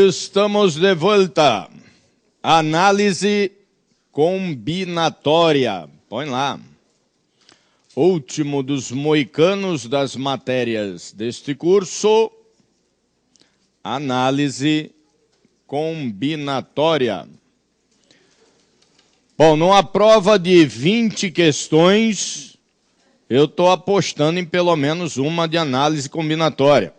Estamos de volta. Análise combinatória. Põe lá. Último dos moicanos das matérias deste curso. Análise combinatória. Bom, numa prova de 20 questões, eu estou apostando em pelo menos uma de análise combinatória.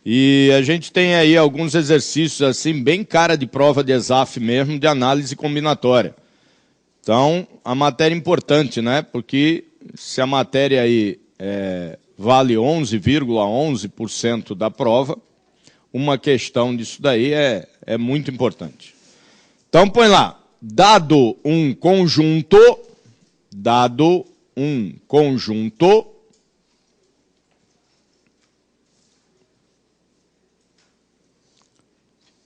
E a gente tem aí alguns exercícios assim, bem cara de prova de ESAF mesmo, de análise combinatória. Então, a matéria é importante, né? Porque se a matéria aí vale 11,11% da prova, uma questão disso daí é muito importante. Então, põe lá. Dado um conjunto,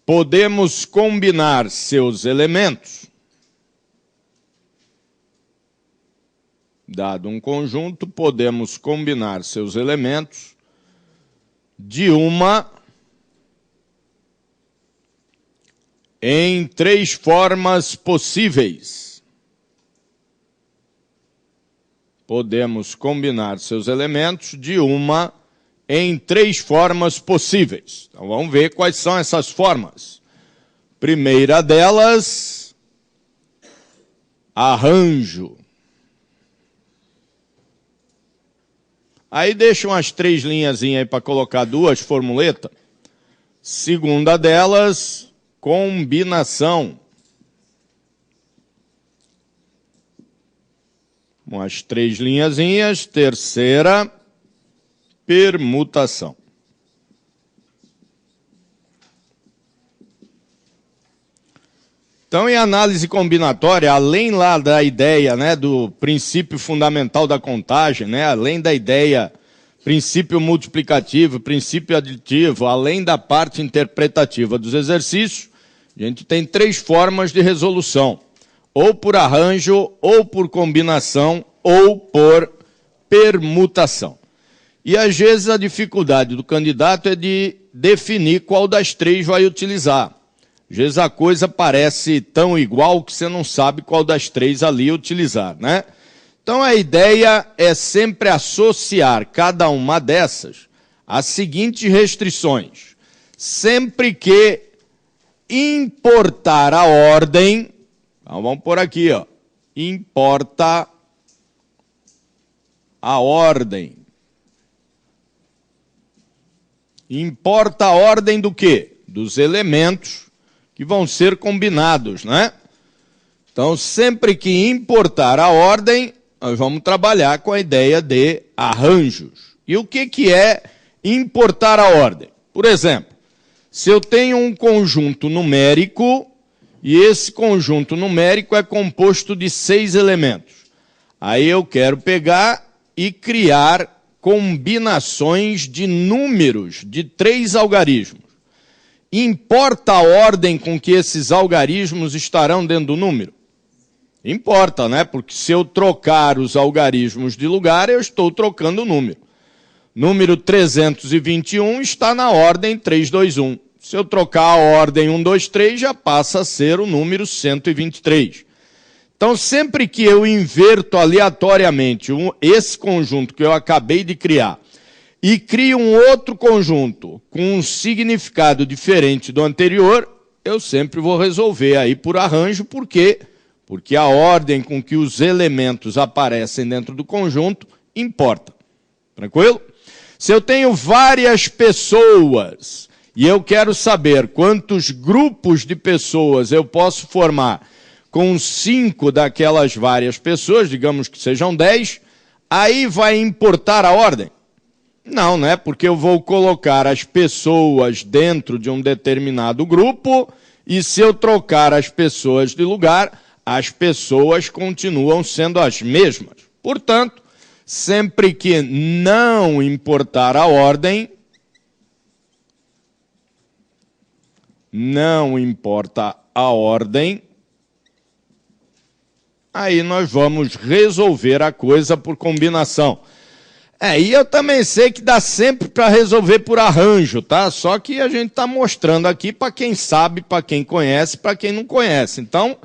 podemos combinar seus elementos. Dado um conjunto, podemos combinar seus elementos de uma em 3 formas possíveis. Podemos combinar seus elementos de uma em 3 formas possíveis. Então vamos ver quais são essas formas. Primeira delas, arranjo. Aí deixa umas 3 linhazinhas aí para colocar 2 formuletas. Segunda delas, combinação. Umas 3 linhazinhas. Terceira, permutação. Então, em análise combinatória, além lá da ideia, né, do princípio fundamental da contagem, né, além da ideia princípio multiplicativo, princípio aditivo, além da parte interpretativa dos exercícios, a gente tem 3 formas de resolução, ou por arranjo, ou por combinação, ou por permutação. E às vezes a dificuldade do candidato é de definir qual das 3 vai utilizar. Às vezes a coisa parece tão igual que você não sabe qual das 3 ali utilizar, né? Então a ideia é sempre associar cada uma dessas às seguintes restrições. Sempre que importar a ordem, então vamos por aqui, ó, importa a ordem. Importa a ordem do quê? Dos elementos que vão ser combinados, né? Então, sempre que importar a ordem, nós vamos trabalhar com a ideia de arranjos. E o que é importar a ordem? Por exemplo, se eu tenho um conjunto numérico, e esse conjunto numérico é composto de 6 elementos. Aí eu quero pegar e criar combinações de números de 3 algarismos. Importa a ordem com que esses algarismos estarão dentro do número? Importa, né? Porque se eu trocar os algarismos de lugar, eu estou trocando o número. Número 321 está na ordem 321. Se eu trocar a ordem 1, 2, 3, já passa a ser o número 123. Então, sempre que eu inverto aleatoriamente esse conjunto que eu acabei de criar e crio um outro conjunto com um significado diferente do anterior, eu sempre vou resolver aí por arranjo. Por quê? Porque a ordem com que os elementos aparecem dentro do conjunto importa. Tranquilo? Se eu tenho várias pessoas e eu quero saber quantos grupos de pessoas eu posso formar com 5 daquelas várias pessoas, digamos que sejam 10, Aí vai importar a ordem? Não, né? Porque eu vou colocar as pessoas dentro de um determinado grupo e se eu trocar as pessoas de lugar, as pessoas continuam sendo as mesmas. Portanto, sempre que não importar a ordem, não importa a ordem, aí nós vamos resolver a coisa por combinação. E eu também sei que dá sempre para resolver por arranjo, tá? Só que a gente está mostrando aqui para quem sabe, para quem conhece, para quem não conhece. Então,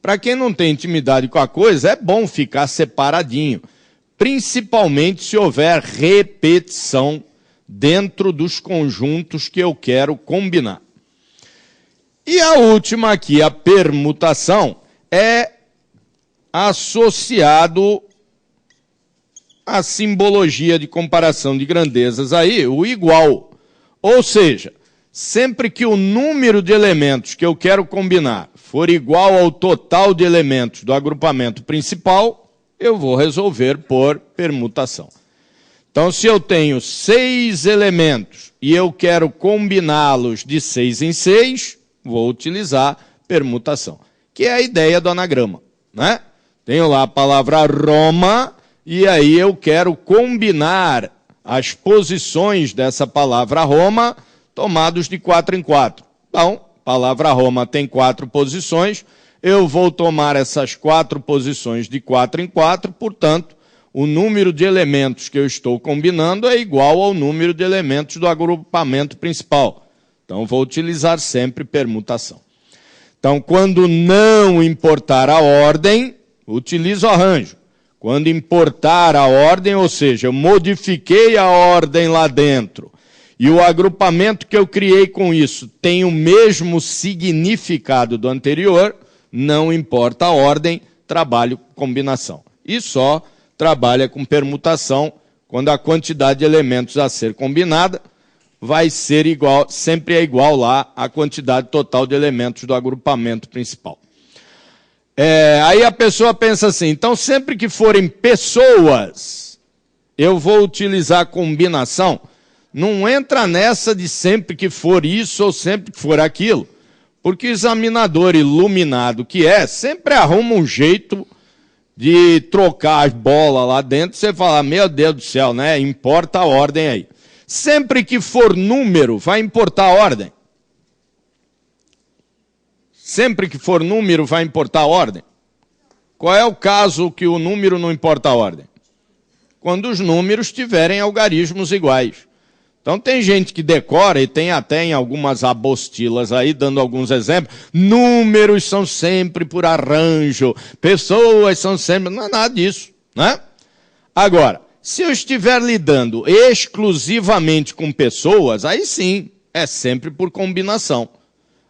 para quem não tem intimidade com a coisa, é bom ficar separadinho. Principalmente se houver repetição dentro dos conjuntos que eu quero combinar. E a última aqui, a permutação, é associado à simbologia de comparação de grandezas aí, o igual. Ou seja, sempre que o número de elementos que eu quero combinar for igual ao total de elementos do agrupamento principal, eu vou resolver por permutação. Então, se eu tenho 6 elementos e eu quero combiná-los de 6 em 6, vou utilizar permutação, que é a ideia do anagrama, né? Tenho lá a palavra Roma, e aí eu quero combinar as posições dessa palavra Roma tomados de 4 em 4. Então, a palavra Roma tem 4 posições, eu vou tomar essas 4 posições de 4 em 4, portanto, o número de elementos que eu estou combinando é igual ao número de elementos do agrupamento principal. Então, vou utilizar sempre permutação. Então, quando não importar a ordem, utilizo arranjo. Quando importar a ordem, ou seja, eu modifiquei a ordem lá dentro, e o agrupamento que eu criei com isso tem o mesmo significado do anterior, não importa a ordem, trabalho com combinação. E só trabalha com permutação quando a quantidade de elementos a ser combinada vai ser igual, sempre é igual lá à quantidade total de elementos do agrupamento principal. Aí a pessoa pensa assim, então sempre que forem pessoas, eu vou utilizar combinação. Não entra nessa de sempre que for isso ou sempre que for aquilo, porque o examinador iluminado que sempre arruma um jeito de trocar as bolas lá dentro, você fala, meu Deus do céu, né? Importa a ordem aí. Sempre que for número, vai importar a ordem. Sempre que for número, vai importar a ordem. Qual é o caso que o número não importa a ordem? Quando os números tiverem algarismos iguais. Então tem gente que decora, e tem até em algumas apostilas aí, dando alguns exemplos, números são sempre por arranjo, pessoas são sempre... Não é nada disso, né? Agora, se eu estiver lidando exclusivamente com pessoas, aí sim, é sempre por combinação.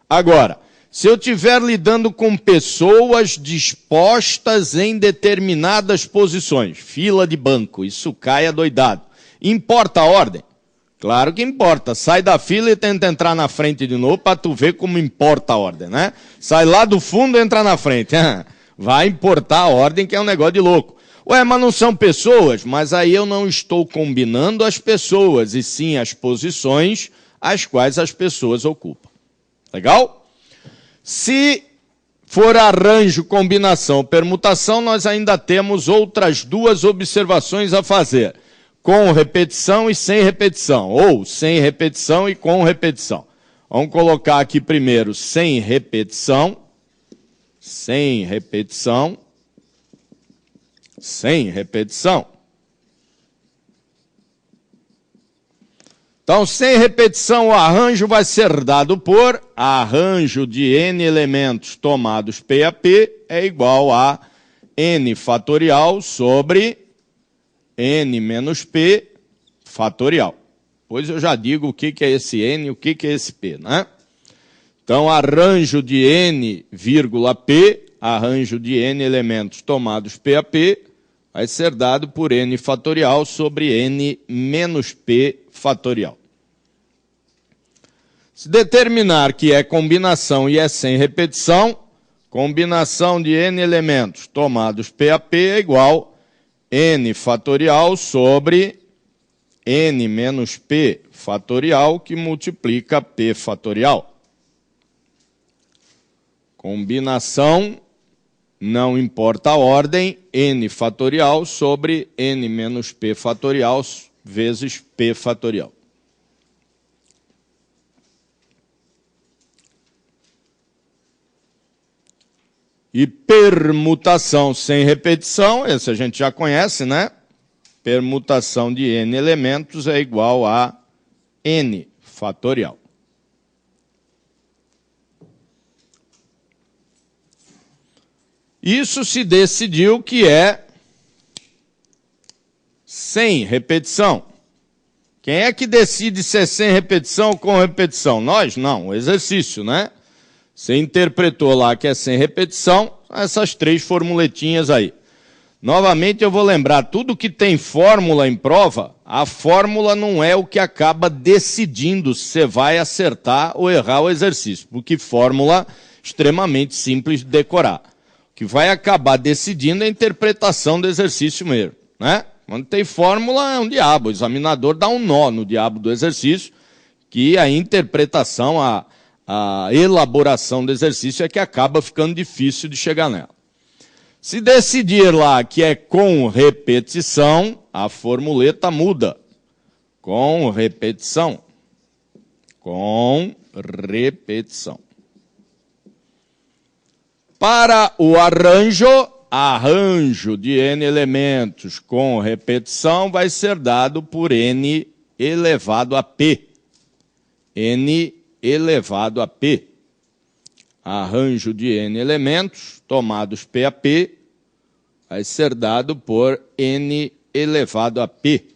Agora, se eu estiver lidando com pessoas dispostas em determinadas posições, fila de banco, isso cai adoidado. Importa a ordem? Claro que importa. Sai da fila e tenta entrar na frente de novo para tu ver como importa a ordem, né? Sai lá do fundo e entra na frente. Vai importar a ordem, que é um negócio de louco. Ué, mas não são pessoas? Mas aí eu não estou combinando as pessoas, e sim as posições as quais as pessoas ocupam. Legal? Se for arranjo, combinação, permutação, nós ainda temos outras 2 observações a fazer. Com repetição e sem repetição, ou sem repetição e com repetição. Vamos colocar aqui primeiro sem repetição, sem repetição, sem repetição. Então, sem repetição, o arranjo vai ser dado por arranjo de n elementos tomados P a P é igual a n fatorial sobre n menos P fatorial. Pois eu já digo o que é esse n e o que é esse P, né? Então, arranjo de n, vírgula P, arranjo de n elementos tomados P a P, vai ser dado por n fatorial sobre n menos P fatorial. Se determinar que é combinação e é sem repetição, combinação de n elementos tomados P a P é igual n fatorial sobre n menos p fatorial que multiplica p fatorial. Combinação, não importa a ordem, n fatorial sobre n menos p fatorial vezes p fatorial. E permutação sem repetição, esse a gente já conhece, né? Permutação de n elementos é igual a n fatorial. Isso se decidiu que é sem repetição. Quem é que decide se é sem repetição ou com repetição? Nós? Não, o exercício, né? Você interpretou lá que é sem repetição, essas três formuletinhas aí. Novamente eu vou lembrar, tudo que tem fórmula em prova, a fórmula não é o que acaba decidindo se você vai acertar ou errar o exercício, porque fórmula é extremamente simples de decorar. O que vai acabar decidindo é a interpretação do exercício mesmo, né? Quando tem fórmula é um diabo, o examinador dá um nó no diabo do exercício, que a interpretação, a elaboração do exercício é que acaba ficando difícil de chegar nela. Se decidir lá que é com repetição, a formuleta muda. Com repetição. Com repetição. Para o arranjo de n elementos com repetição vai ser dado por n elevado a p. N elevado a p. Arranjo de n elementos, tomados p a p, vai ser dado por n elevado a p.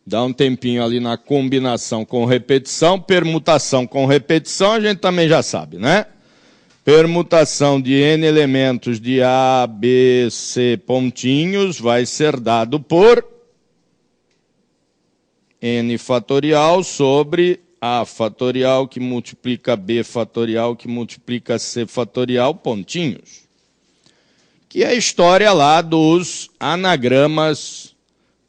Dá um tempinho ali na combinação com repetição, permutação com repetição, a gente também já sabe, né? Permutação de n elementos de A, B, C pontinhos vai ser dado por n fatorial sobre A fatorial que multiplica B fatorial que multiplica C fatorial pontinhos. Que é a história lá dos anagramas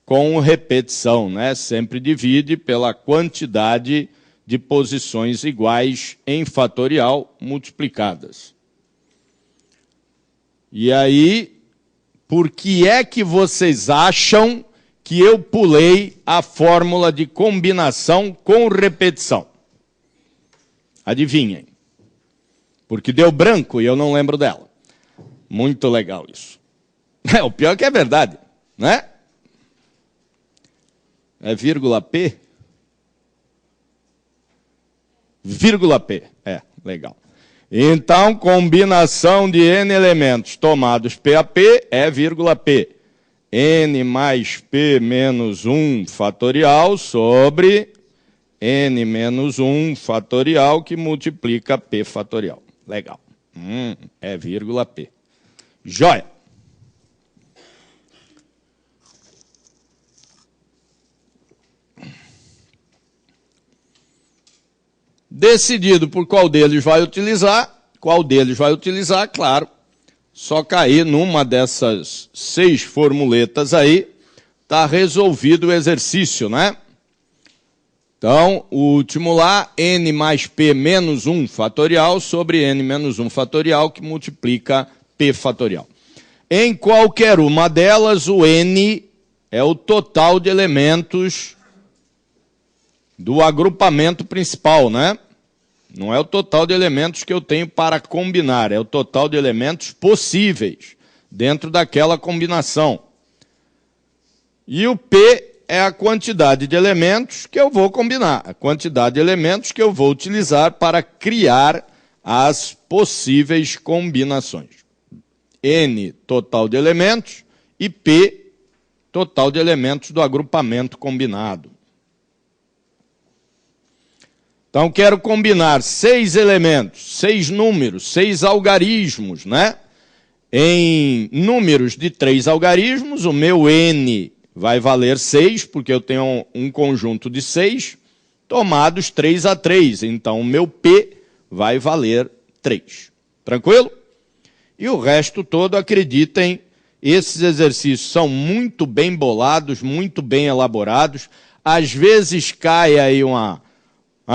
com repetição, né? Sempre divide pela quantidade de posições iguais em fatorial multiplicadas. E aí, por que é que vocês acham que eu pulei a fórmula de combinação com repetição? Adivinhem. Porque deu branco e eu não lembro dela. Muito legal isso. O pior é que é verdade, né? É vírgula P? Vírgula P, legal. Então, combinação de n elementos tomados P a P é vírgula P. N mais P menos 1 fatorial sobre N menos 1 fatorial que multiplica P fatorial. Legal. É vírgula P. Joia. Decidido por qual deles vai utilizar, claro, só cair numa dessas 6 formuletas aí, está resolvido o exercício, né? Então, o último lá, n mais p menos 1 fatorial sobre n menos 1 fatorial, que multiplica p fatorial. Em qualquer uma delas, o n é o total de elementos do agrupamento principal, né? Não é o total de elementos que eu tenho para combinar, é o total de elementos possíveis dentro daquela combinação. E o P é a quantidade de elementos que eu vou combinar, a quantidade de elementos que eu vou utilizar para criar as possíveis combinações. N, total de elementos, e P, total de elementos do agrupamento combinado. Então, quero combinar 6 elementos, 6 números, 6 algarismos, né? Em números de 3 algarismos, o meu n vai valer 6, porque eu tenho um conjunto de 6, tomados 3 a 3. Então, o meu P vai valer 3. Tranquilo? E o resto todo, acreditem, esses exercícios são muito bem bolados, muito bem elaborados. Às vezes cai aí uma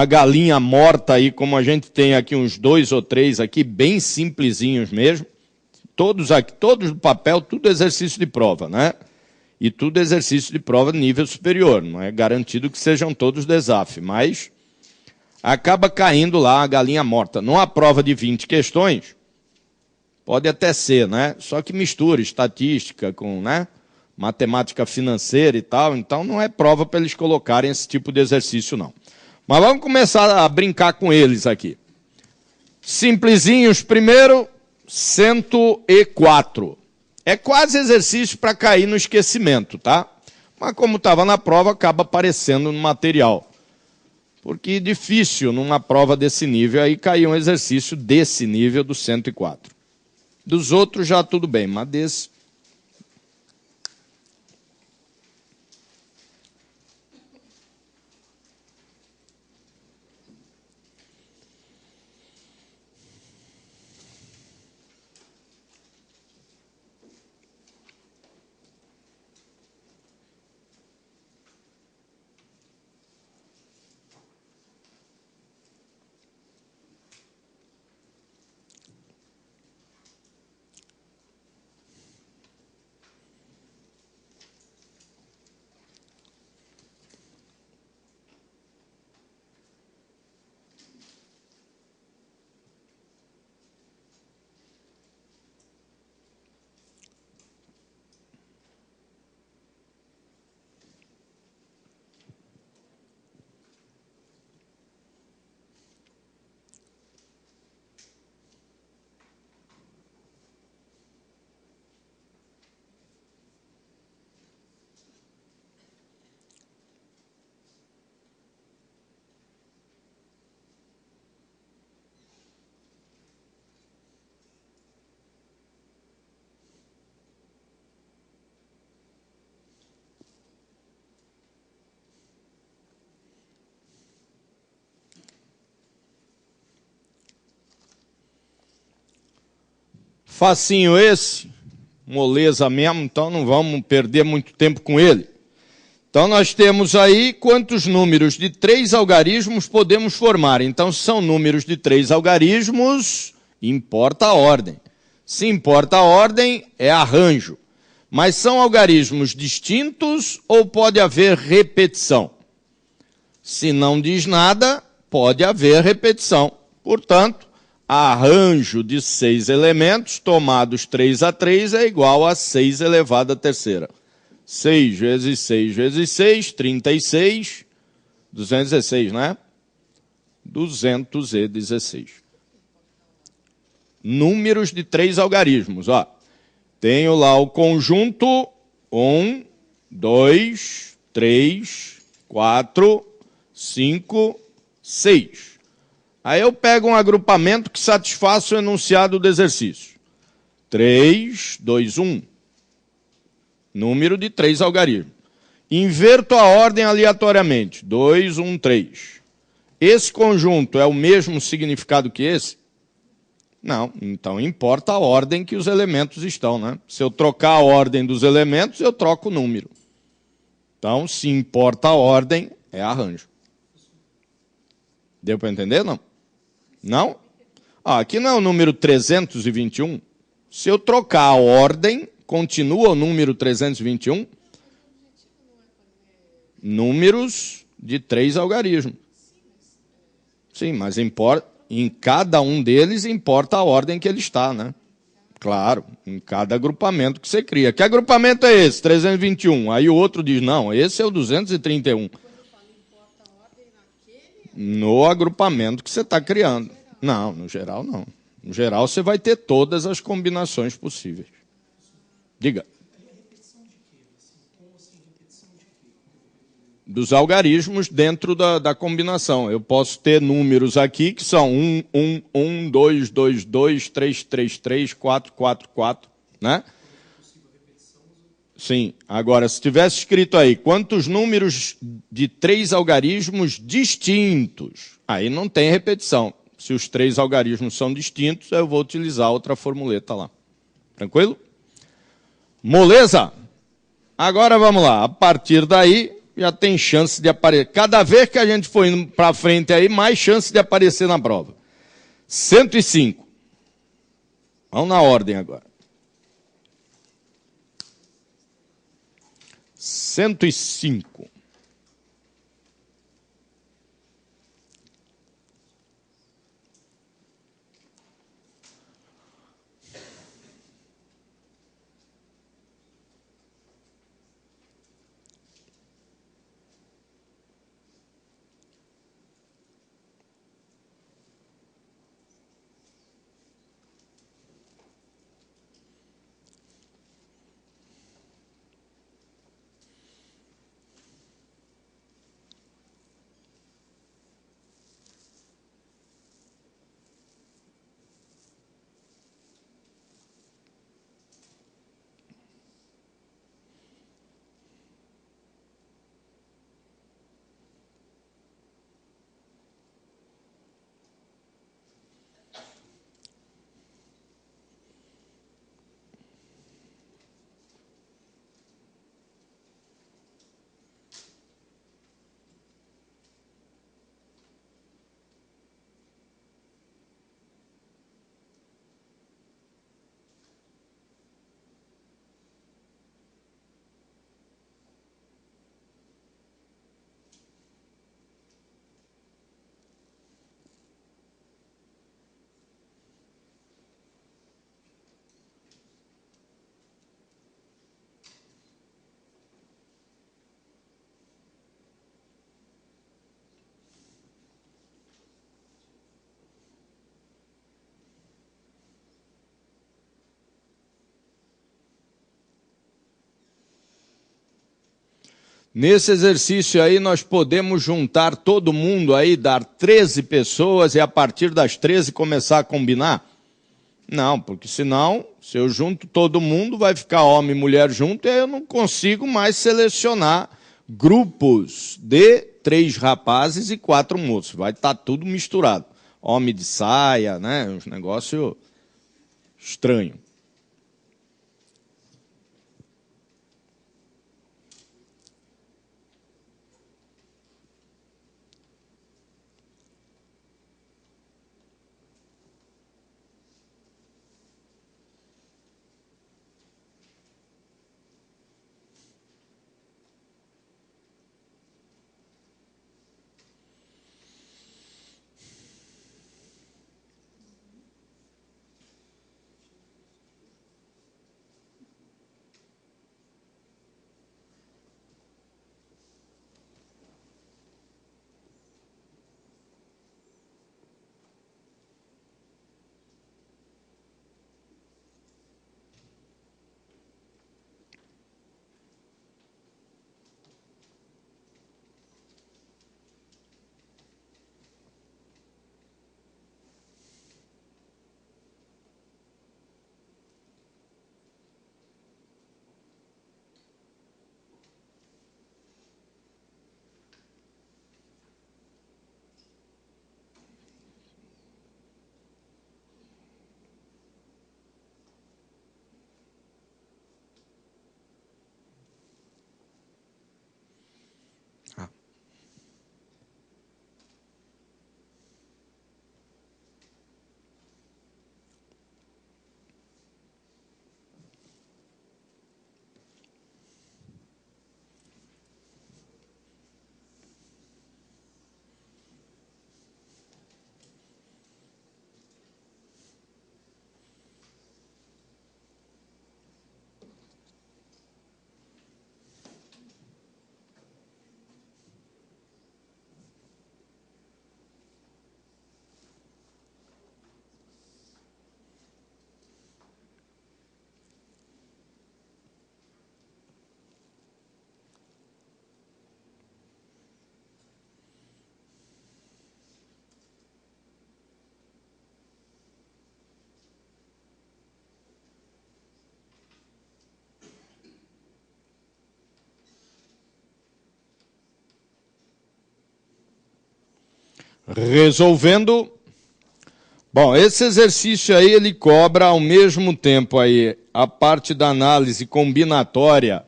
galinha morta aí, como a gente tem aqui uns 2 ou 3 aqui, bem simplesinhos mesmo. Todos aqui, todos do papel, tudo exercício de prova, né? E tudo exercício de prova de nível superior. Não é garantido que sejam todos desafio, mas acaba caindo lá a galinha morta. Numa prova de 20 questões, pode até ser, né? Só que mistura estatística com, né, matemática financeira e tal. Então não é prova para eles colocarem esse tipo de exercício, não. Mas vamos começar a brincar com eles aqui. Simplesinhos primeiro, 104. É quase exercício para cair no esquecimento, tá? Mas como estava na prova, acaba aparecendo no material. Porque difícil numa prova desse nível aí cair um exercício desse nível do 104. Dos outros já tudo bem, mas desse... Facinho esse, moleza mesmo, então não vamos perder muito tempo com ele. Então nós temos aí quantos números de 3 algarismos podemos formar. Então se são números de 3 algarismos, importa a ordem. Se importa a ordem, é arranjo. Mas são algarismos distintos ou pode haver repetição? Se não diz nada, pode haver repetição. Portanto, arranjo de 6 elementos, tomados 3 a 3, é igual a 6 elevado à terceira. 6 vezes 6 vezes 6, 36, 216, né? 216. Números de 3 algarismos, ó. Tenho lá o conjunto 1, 2, 3, 4, 5, 6. Aí eu pego um agrupamento que satisfaça o enunciado do exercício. 3, 2, 1. Número de 3 algarismos. Inverto a ordem aleatoriamente. 2, 1, 3. Esse conjunto é o mesmo significado que esse? Não. Então importa a ordem que os elementos estão, né? Se eu trocar a ordem dos elementos, eu troco o número. Então, se importa a ordem, é arranjo. Deu para entender, não? Não? Aqui não é o número 321. Se eu trocar a ordem, continua o número 321? Números de 3 algarismos. Sim, mas importa, em cada um deles importa a ordem que ele está, né? Claro, em cada agrupamento que você cria. Que agrupamento é esse? 321. Aí o outro diz, não, esse é o 231. No agrupamento que você está criando. Não, no geral não. No geral você vai ter todas as combinações possíveis. Diga. Dos algarismos dentro da combinação. Eu posso ter números aqui que são 1, 1, 1, 2, 2, 2, 3, 3, 3, 4, 4, 4, né? Sim. Agora, se tivesse escrito aí, quantos números de 3 algarismos distintos? Aí não tem repetição. Se os 3 algarismos são distintos, eu vou utilizar outra formuleta lá. Tranquilo? Moleza? Agora vamos lá. A partir daí, já tem chance de aparecer. Cada vez que a gente for indo para frente aí, mais chance de aparecer na prova. 105. Vamos na ordem agora. 105. Nesse exercício aí, nós podemos juntar todo mundo aí, dar 13 pessoas e a partir das 13 começar a combinar? Não, porque senão, se eu junto todo mundo, vai ficar homem e mulher junto e aí eu não consigo mais selecionar grupos de 3 rapazes e 4 moços. Vai estar tudo misturado. Homem de saia, né? Um negócio estranho. resolvendo. Bom, esse exercício aí, ele cobra ao mesmo tempo aí a parte da análise combinatória,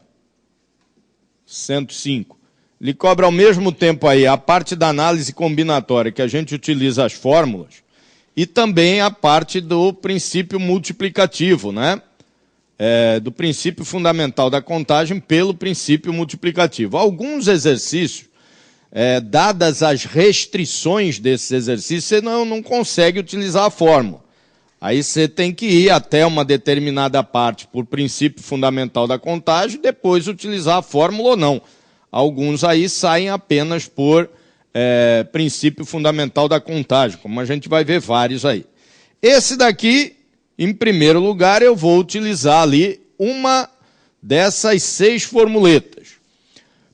105. Ele cobra ao mesmo tempo aí a parte da análise combinatória, que a gente utiliza as fórmulas, e também a parte do princípio multiplicativo, né? Do princípio fundamental da contagem pelo princípio multiplicativo. Alguns exercícios, dadas as restrições desses exercícios, você não consegue utilizar a fórmula. Aí você tem que ir até uma determinada parte por princípio fundamental da contagem, depois utilizar a fórmula ou não. Alguns aí saem apenas por princípio fundamental da contagem, como a gente vai ver vários aí. Esse daqui, em primeiro lugar, eu vou utilizar ali uma dessas 6 formuletas.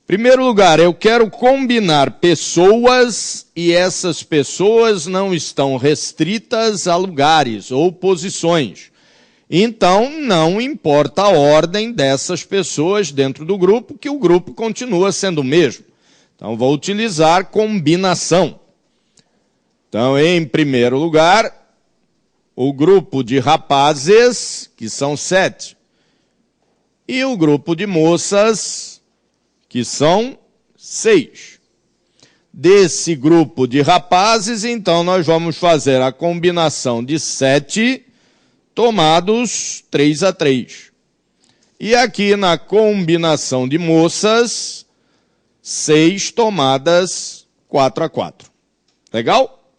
Primeiro lugar, eu quero combinar pessoas e essas pessoas não estão restritas a lugares ou posições. Então, não importa a ordem dessas pessoas dentro do grupo, que o grupo continua sendo o mesmo. Então, vou utilizar combinação. Então, em primeiro lugar, o grupo de rapazes, que são 7, e o grupo de moças, que são 6. Desse grupo de rapazes, então, nós vamos fazer a combinação de 7 tomados 3 a 3. E aqui na combinação de moças, 6 tomadas 4 a 4. Legal?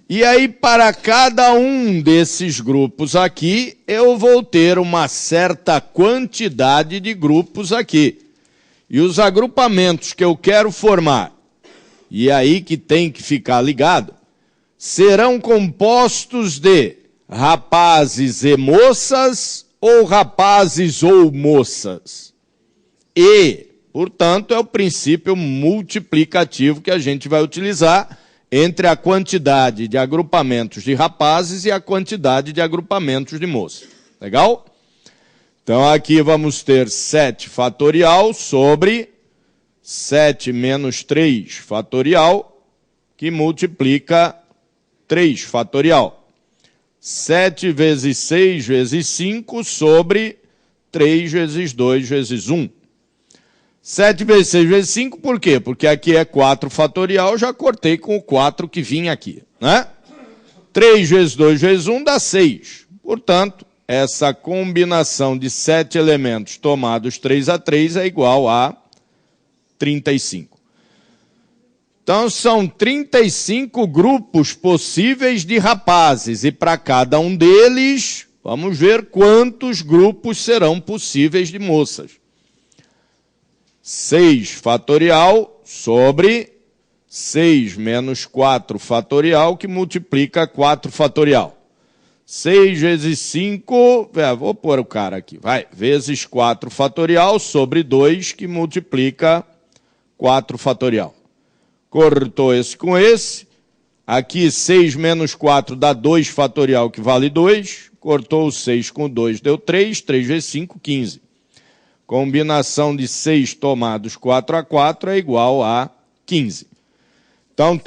E aí, para cada um desses grupos aqui, eu vou ter uma certa quantidade de grupos aqui. E os agrupamentos que eu quero formar, e aí que tem que ficar ligado, serão compostos de rapazes e moças ou rapazes ou moças. E, portanto, é o princípio multiplicativo que a gente vai utilizar entre a quantidade de agrupamentos de rapazes e a quantidade de agrupamentos de moças. Legal? Então, aqui vamos ter 7 fatorial sobre 7 menos 3 fatorial, que multiplica 3 fatorial. 7 vezes 6 vezes 5 sobre 3 vezes 2 vezes 1. 7 vezes 6 vezes 5, por quê? Porque aqui é 4 fatorial, já cortei com o 4 que vinha aqui, né? 3 vezes 2 vezes 1 dá 6. Portanto, essa combinação de 7 elementos tomados 3 a 3 é igual a 35. Então, são 35 grupos possíveis de rapazes, e para cada um deles, vamos ver quantos grupos serão possíveis de moças. 6 fatorial sobre 6 menos 4 fatorial, que multiplica 4 fatorial. 6 vezes 5, vou pôr o cara aqui, vai, vezes 4 fatorial sobre 2, que multiplica 4 fatorial. Cortou esse com esse. Aqui 6 menos 4 dá 2 fatorial, que vale 2. Cortou o 6 com 2, deu 3. 3 vezes 5, 15. Combinação de 6 tomados 4 a 4 é igual a 15. Então,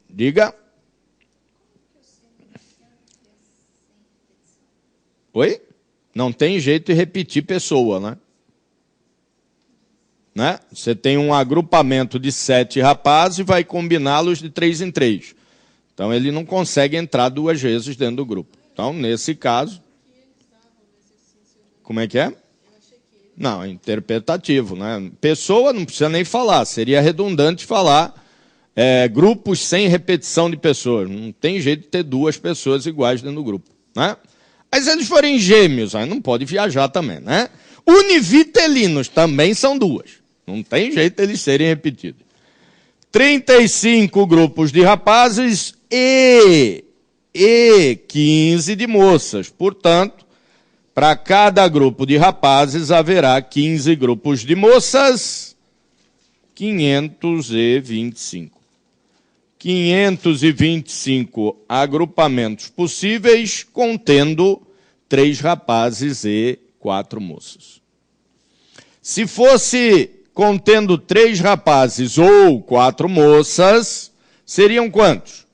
diga. Oi? Não tem jeito de repetir pessoa, né? Você tem um agrupamento de 7 rapazes e vai combiná-los de 3 em 3. Então, ele não consegue entrar 2 vezes dentro do grupo. Então, nesse caso... Como é que é? Não, é interpretativo, né? Pessoa não precisa nem falar. Seria redundante falar grupos sem repetição de pessoas. Não tem jeito de ter 2 pessoas iguais dentro do grupo, né? Mas se eles forem gêmeos, aí não pode viajar também, né? Univitelinos também são 2. Não tem jeito de eles serem repetidos. 35 grupos de rapazes e 15 de moças. Portanto, para cada grupo de rapazes haverá 15 grupos de moças, 525. 525 agrupamentos possíveis, contendo 3 rapazes e 4 moças. Se fosse contendo 3 rapazes ou 4 moças, seriam quantos?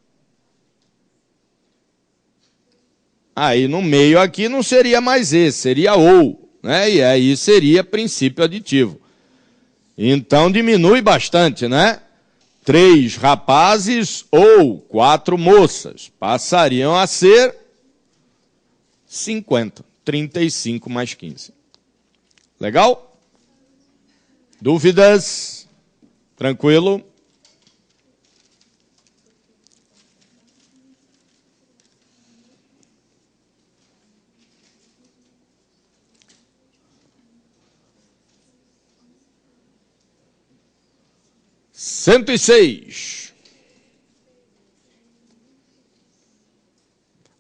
Aí no meio aqui não seria mais esse, seria ou, né? E aí seria princípio aditivo. Então diminui bastante, né? 3 rapazes ou 4 moças passariam a ser 50. 35 mais 15. Legal? Dúvidas? Tranquilo? Cento e seis.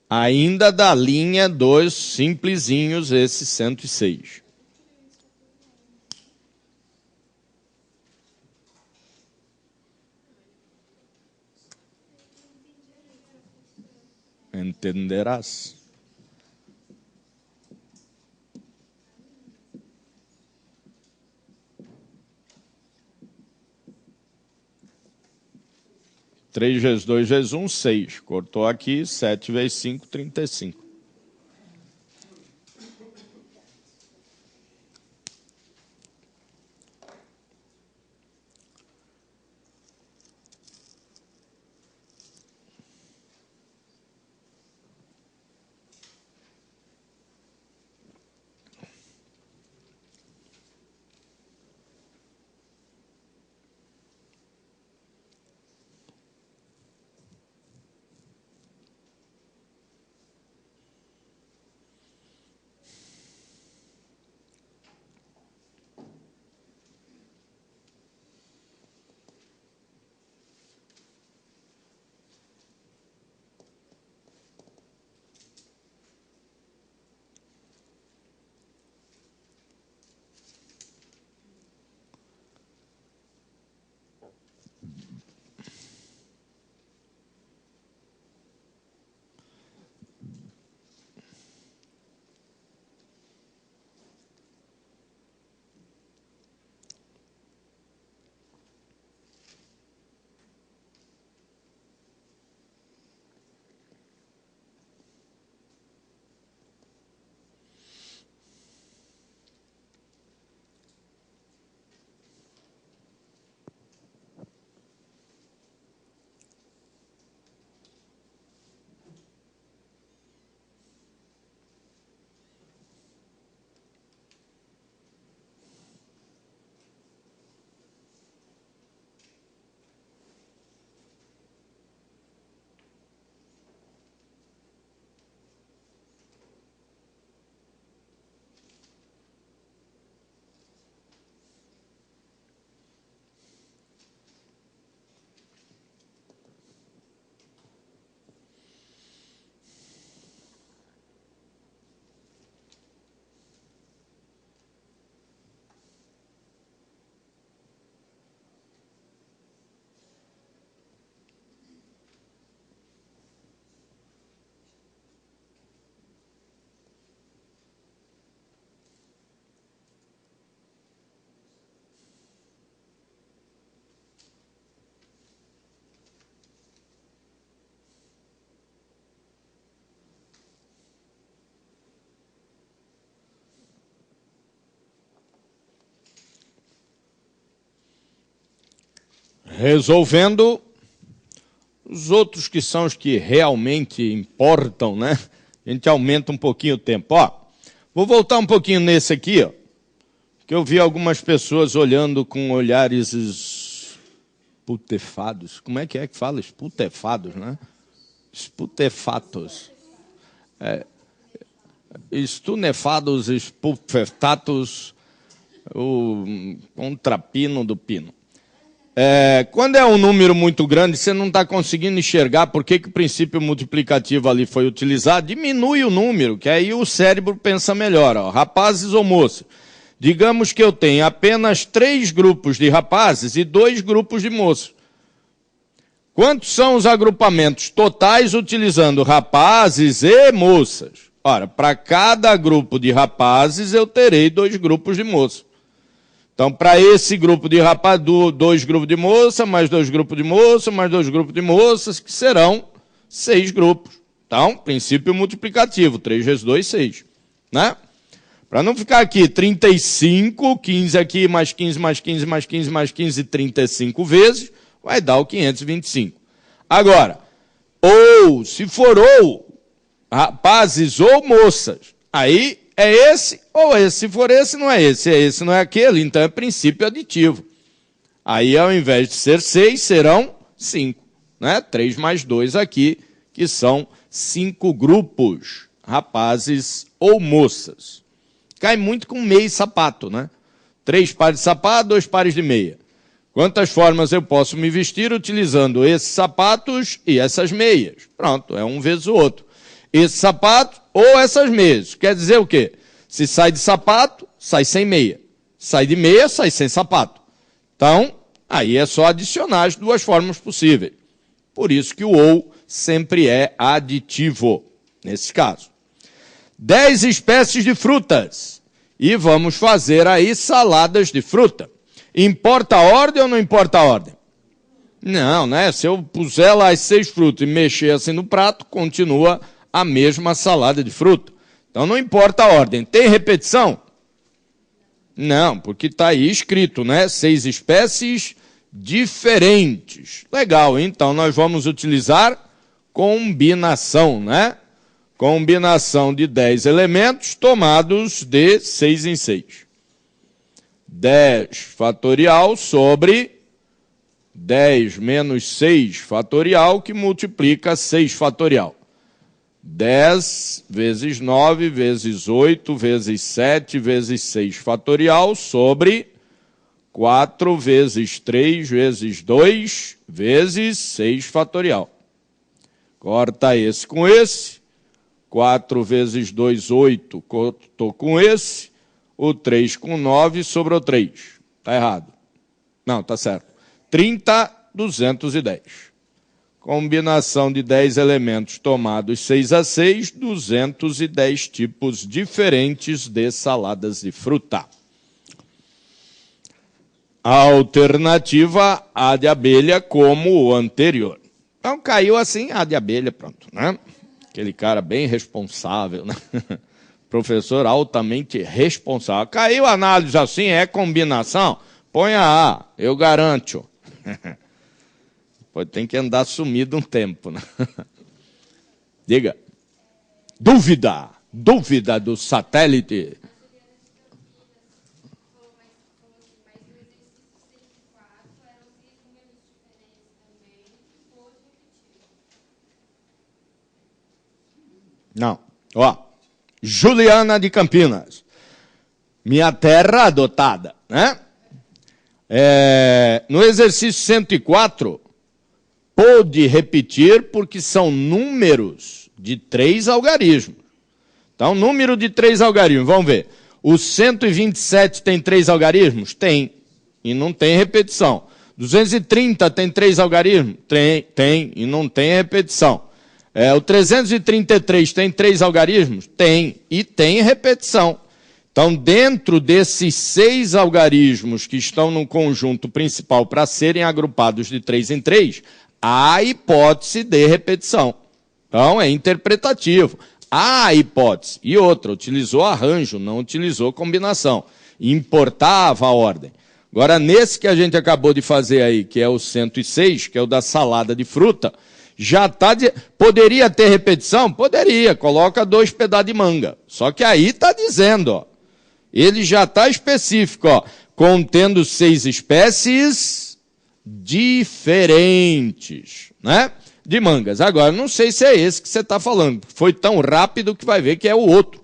Ainda da linha dos simplesinhos, esse 106. Entenderás. Três vezes 2 vezes 1, 6. Cortou aqui, 7 vezes 5, 35. Resolvendo os outros que são os que realmente importam, né? A gente aumenta um pouquinho o tempo. Ó, vou voltar um pouquinho nesse aqui, ó, que eu vi algumas pessoas olhando com olhares esputefados. Como é que fala? Esputefados, né? Esputefatos. Estunefados, espufetatos, o contrapino do pino. Quando é um número muito grande, você não está conseguindo enxergar por que o princípio multiplicativo ali foi utilizado, diminui o número, que aí o cérebro pensa melhor. Ó, rapazes ou moças. Digamos que eu tenho apenas 3 grupos de rapazes e 2 grupos de moços. Quantos são os agrupamentos totais utilizando rapazes e moças? Ora, para cada grupo de rapazes eu terei 2 grupos de moços. Então, para esse grupo de rapaz, dois grupos de moça, mais dois grupos de moça, mais dois grupos de moças, que serão 6 grupos. Então, princípio multiplicativo, 3 vezes 2, 6. Né? Para não ficar aqui 35, 15 aqui, mais 15, mais 15, mais 15, mais 15, 35 vezes, vai dar o 525. Agora, ou, se for ou, rapazes ou moças, aí é esse ou esse. Se for esse, não é esse, não é aquele, então é princípio aditivo. Aí, ao invés de ser 6, serão 5. Né? 3 mais 2 aqui, que são 5 grupos, rapazes ou moças. Cai muito com meia e sapato, né? 3 pares de sapato, 2 pares de meia. Quantas formas eu posso me vestir utilizando esses sapatos e essas meias? Pronto, é um vezes o outro. Esse sapato ou essas meias. Quer dizer o quê? Se sai de sapato, sai sem meia. Sai de meia, sai sem sapato. Então, aí é só adicionar as duas formas possíveis. Por isso que o ou sempre é aditivo, nesse caso. 10 espécies de frutas. E vamos fazer aí saladas de fruta. Importa a ordem ou não importa a ordem? Não, né? Se eu puser lá as 6 frutas e mexer assim no prato, continua a mesma salada de fruta. Então não importa a ordem. Tem repetição? Não, porque está aí escrito, né? 6 espécies diferentes. Legal, então nós vamos utilizar combinação, né? Combinação de 10 elementos tomados de 6 em 6. 10 fatorial sobre 10 menos 6 fatorial, que multiplica 6 fatorial. 10 vezes 9 vezes 8 vezes 7 vezes 6 fatorial sobre 4 vezes 3 vezes 2 vezes 6 fatorial. Corta esse com esse. 4 vezes 2, 8, estou com esse. O 3 com 9, sobrou 3. Está errado. Não, está certo. 30, 210. Combinação de 10 elementos tomados 6 a 6, 210 tipos diferentes de saladas de fruta. A alternativa A de abelha como o anterior. Então caiu assim A de abelha, pronto, né? Aquele cara bem responsável, né? Professor altamente responsável. Caiu a análise assim, é combinação? Põe a A, eu garanto. Pode ter que andar sumido um tempo, né? Diga. Dúvida do satélite. Não. Ó, Juliana de Campinas. Minha terra adotada, né? No exercício 104, pôde repetir porque são números de 3 algarismos. Então, número de 3 algarismos, vamos ver. O 127 tem 3 algarismos? Tem. E não tem repetição. 230 tem 3 algarismos? Tem. E não tem repetição. O 333 tem 3 algarismos? Tem. E tem repetição. Então, dentro desses 6 algarismos que estão no conjunto principal para serem agrupados de 3 em 3, há hipótese de repetição. Então, é interpretativo. Há hipótese. E outra, utilizou arranjo, não utilizou combinação. Importava a ordem. Agora, nesse que a gente acabou de fazer aí, que é o 106, que é o da salada de fruta, já está... Poderia ter repetição? Poderia. Coloca 2 pedaços de manga. Só que aí está dizendo, ó. Ele já está específico, ó. Contendo 6 espécies diferentes, né? De mangas. Agora, não sei se é esse que você está falando. Foi tão rápido que vai ver que é o outro.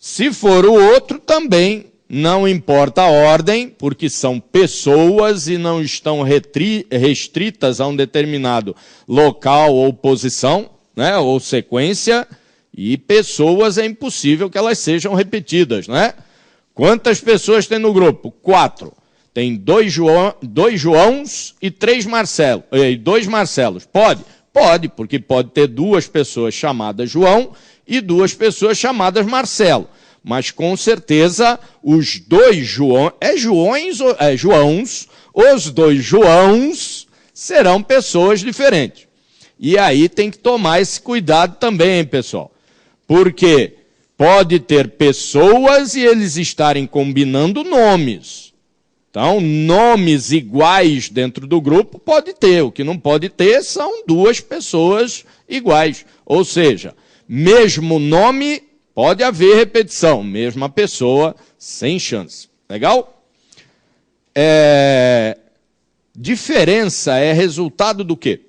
Se for o outro, também não importa a ordem, porque são pessoas e não estão restritas a um determinado local ou posição, né, ou sequência, e pessoas é impossível que elas sejam repetidas, né? Quantas pessoas tem no grupo? 4. Tem 2 Joãos e 3 Marcelos. E 2 Marcelos. Pode? Pode, porque pode ter 2 pessoas chamadas João e 2 pessoas chamadas Marcelo. mas com certeza os dois Joãos, os dois Joãos serão pessoas diferentes. E aí tem que tomar esse cuidado também, hein, pessoal? Porque pode ter pessoas e eles estarem combinando nomes. Então, nomes iguais dentro do grupo pode ter. O que não pode ter são duas pessoas iguais. Ou seja, mesmo nome, pode haver repetição. Mesma pessoa, sem chance. Legal? Diferença é resultado do quê?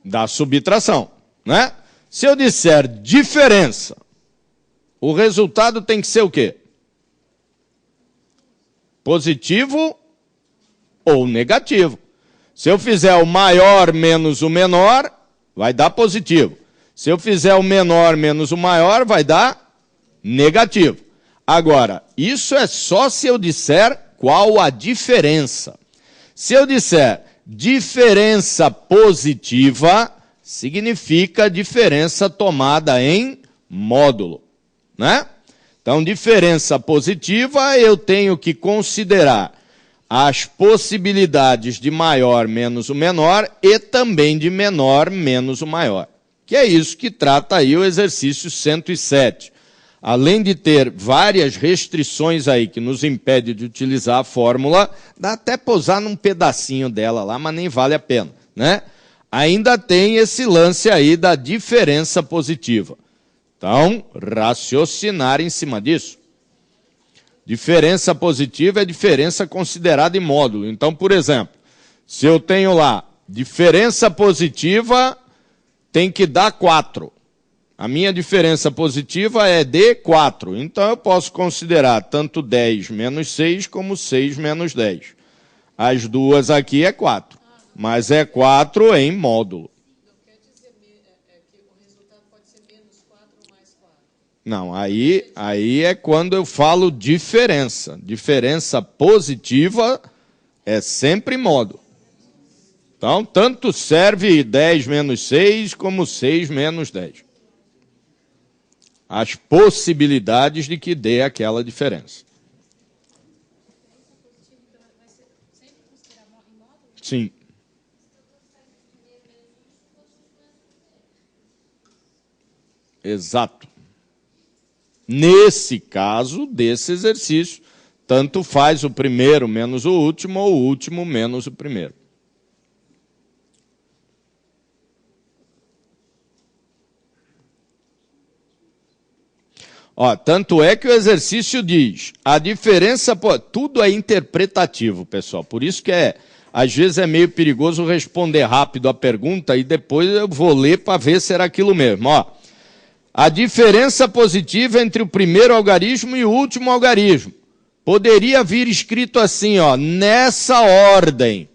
Da subtração, né? Se eu disser diferença, o resultado tem que ser o quê? Positivo ou negativo. Se eu fizer o maior menos o menor, vai dar positivo. Se eu fizer o menor menos o maior, vai dar negativo. Agora, isso é só se eu disser qual a diferença. Se eu disser diferença positiva, significa diferença tomada em módulo, né? Então, diferença positiva, eu tenho que considerar as possibilidades de maior menos o menor e também de menor menos o maior. Que é isso que trata aí o exercício 107. Além de ter várias restrições aí que nos impedem de utilizar a fórmula, dá até pousar num pedacinho dela lá, mas nem vale a pena, né? Ainda tem esse lance aí da diferença positiva. Então, raciocinar em cima disso. Diferença positiva é diferença considerada em módulo. Então, por exemplo, se eu tenho lá diferença positiva, tem que dar 4. A minha diferença positiva é de 4. Então, eu posso considerar tanto 10 menos 6 como 6 menos 10. As duas aqui é 4. Mas é 4 em módulo. Não quer dizer que o resultado pode ser menos 4 ou mais 4. Não, aí é quando eu falo diferença. Diferença positiva é sempre módulo. Então, tanto serve 10 menos 6 como 6 menos 10. As possibilidades de que dê aquela diferença. Sim. Exato. Nesse caso, desse exercício, tanto faz o primeiro menos o último ou o último menos o primeiro. Ó, tanto é que o exercício diz, a diferença, tudo é interpretativo, pessoal, por isso que às vezes é meio perigoso responder rápido a pergunta e depois eu vou ler para ver se era aquilo mesmo. Ó, a diferença positiva entre o primeiro algarismo e o último algarismo poderia vir escrito assim, ó, nessa ordem.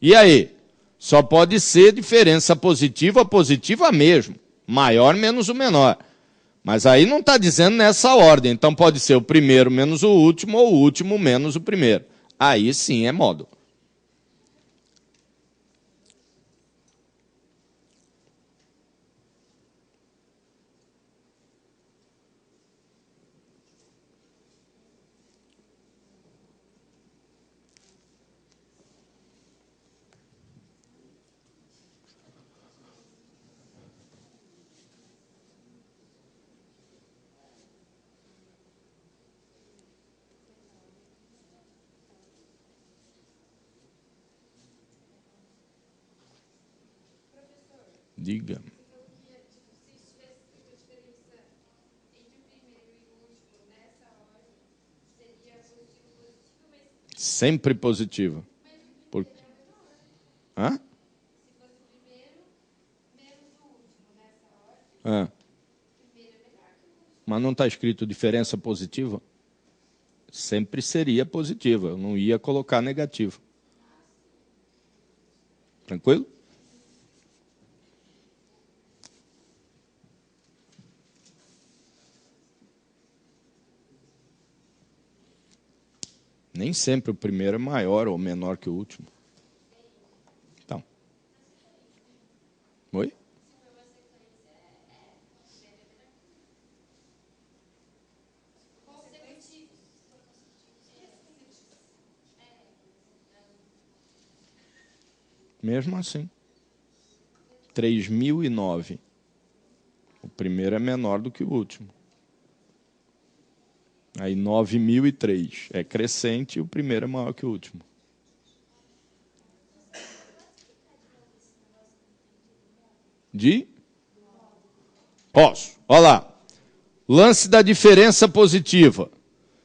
E aí? Só pode ser diferença positiva mesmo, maior menos o menor. Mas aí não está dizendo nessa ordem, então pode ser o primeiro menos o último ou o último menos o primeiro. Aí sim é módulo. Diga. Sempre positivo. Por... Hã? Mas não está escrito diferença positiva? Sempre seria positiva, eu não ia colocar negativo. Tranquilo? Nem sempre o primeiro é maior ou menor que o último. Então. Oi? Mesmo assim. 3.009. O primeiro é menor do que o último. Aí 9.003 é crescente e o primeiro é maior que o último. Posso. Olha lá. Lance da diferença positiva.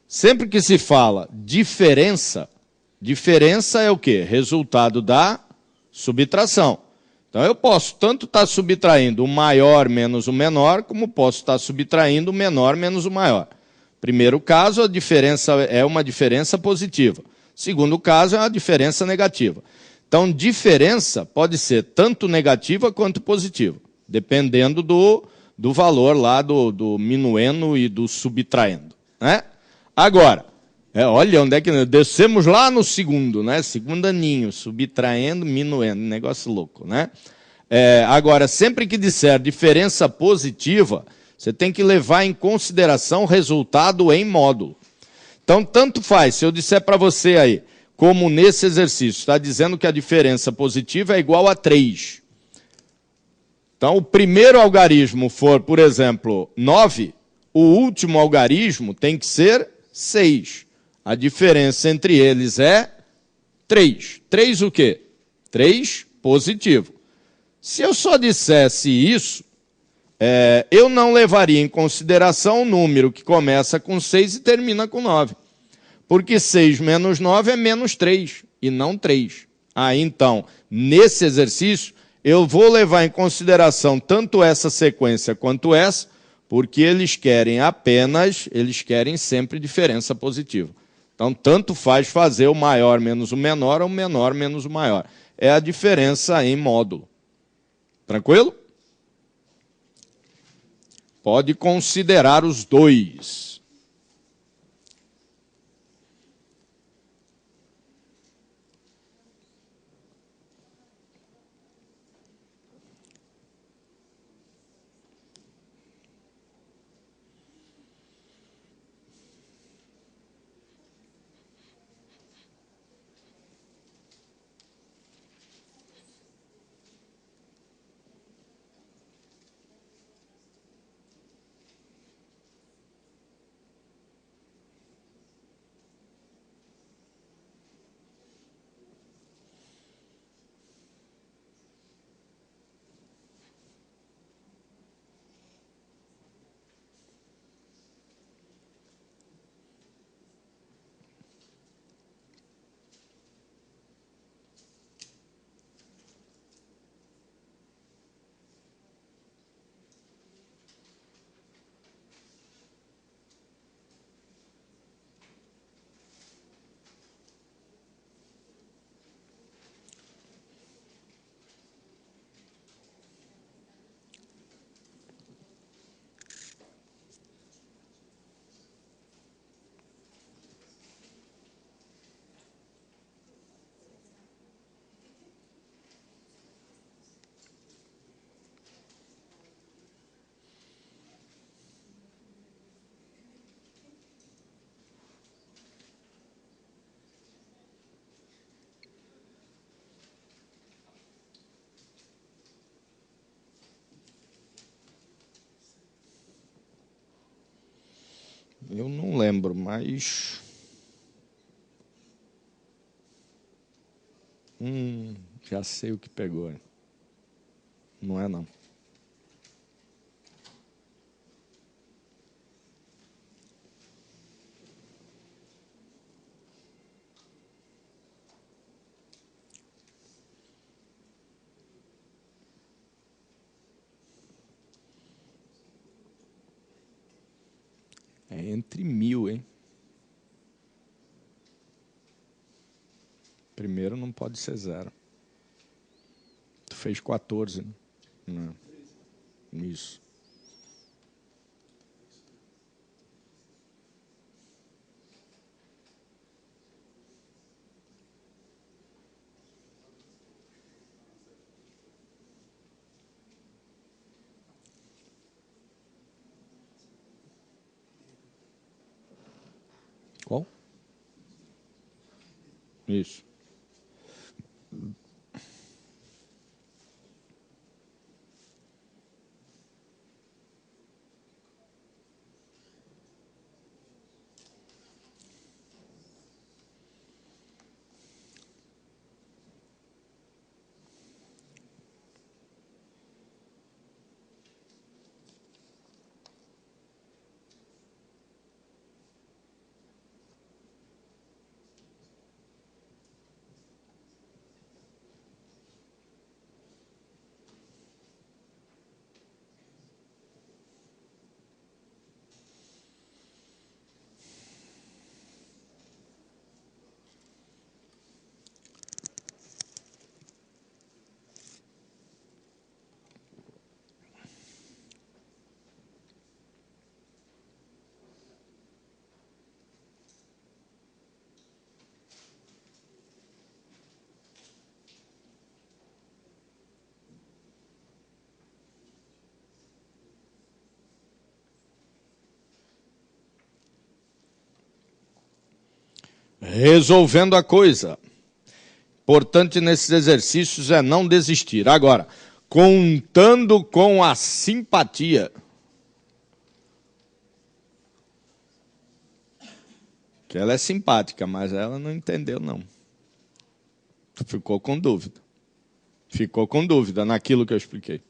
Sempre que se fala diferença, diferença é o quê? Resultado da subtração. Então eu posso tanto estar subtraindo o maior menos o menor, como posso estar subtraindo o menor menos o maior. Primeiro caso, a diferença é uma diferença positiva. Segundo caso, é uma diferença negativa. Então, diferença pode ser tanto negativa quanto positiva, dependendo do valor lá do minuendo e do subtraindo, né? Agora, olha onde é que descemos lá no segundo, né? Segundo aninho, subtraindo, minuendo, negócio louco, né? Agora, sempre que disser diferença positiva, você tem que levar em consideração o resultado em módulo. Então, tanto faz, se eu disser para você aí, como nesse exercício, está dizendo que a diferença positiva é igual a 3. Então, o primeiro algarismo for, por exemplo, 9, o último algarismo tem que ser 6. A diferença entre eles é 3. 3 o quê? 3 positivo. Se eu só dissesse isso, eu não levaria em consideração o número que começa com 6 e termina com 9. Porque 6 menos 9 é menos 3, e não 3. Aí, então, nesse exercício, eu vou levar em consideração tanto essa sequência quanto essa, porque eles querem sempre diferença positiva. Então, tanto faz fazer o maior menos o menor ou o menor menos o maior. É a diferença em módulo. Tranquilo? Pode considerar os dois. Eu não lembro, mas... já sei o que pegou. Não é, não. É entre 1000, hein? Primeiro não pode ser 0. Tu fez 14, né? Não. Isso. Qual? Isso. resolvendo a coisa. Importante nesses exercícios é não desistir. Agora, contando com a simpatia. Que ela é simpática, mas ela não entendeu, não. Ficou com dúvida. Ficou com dúvida naquilo que eu expliquei.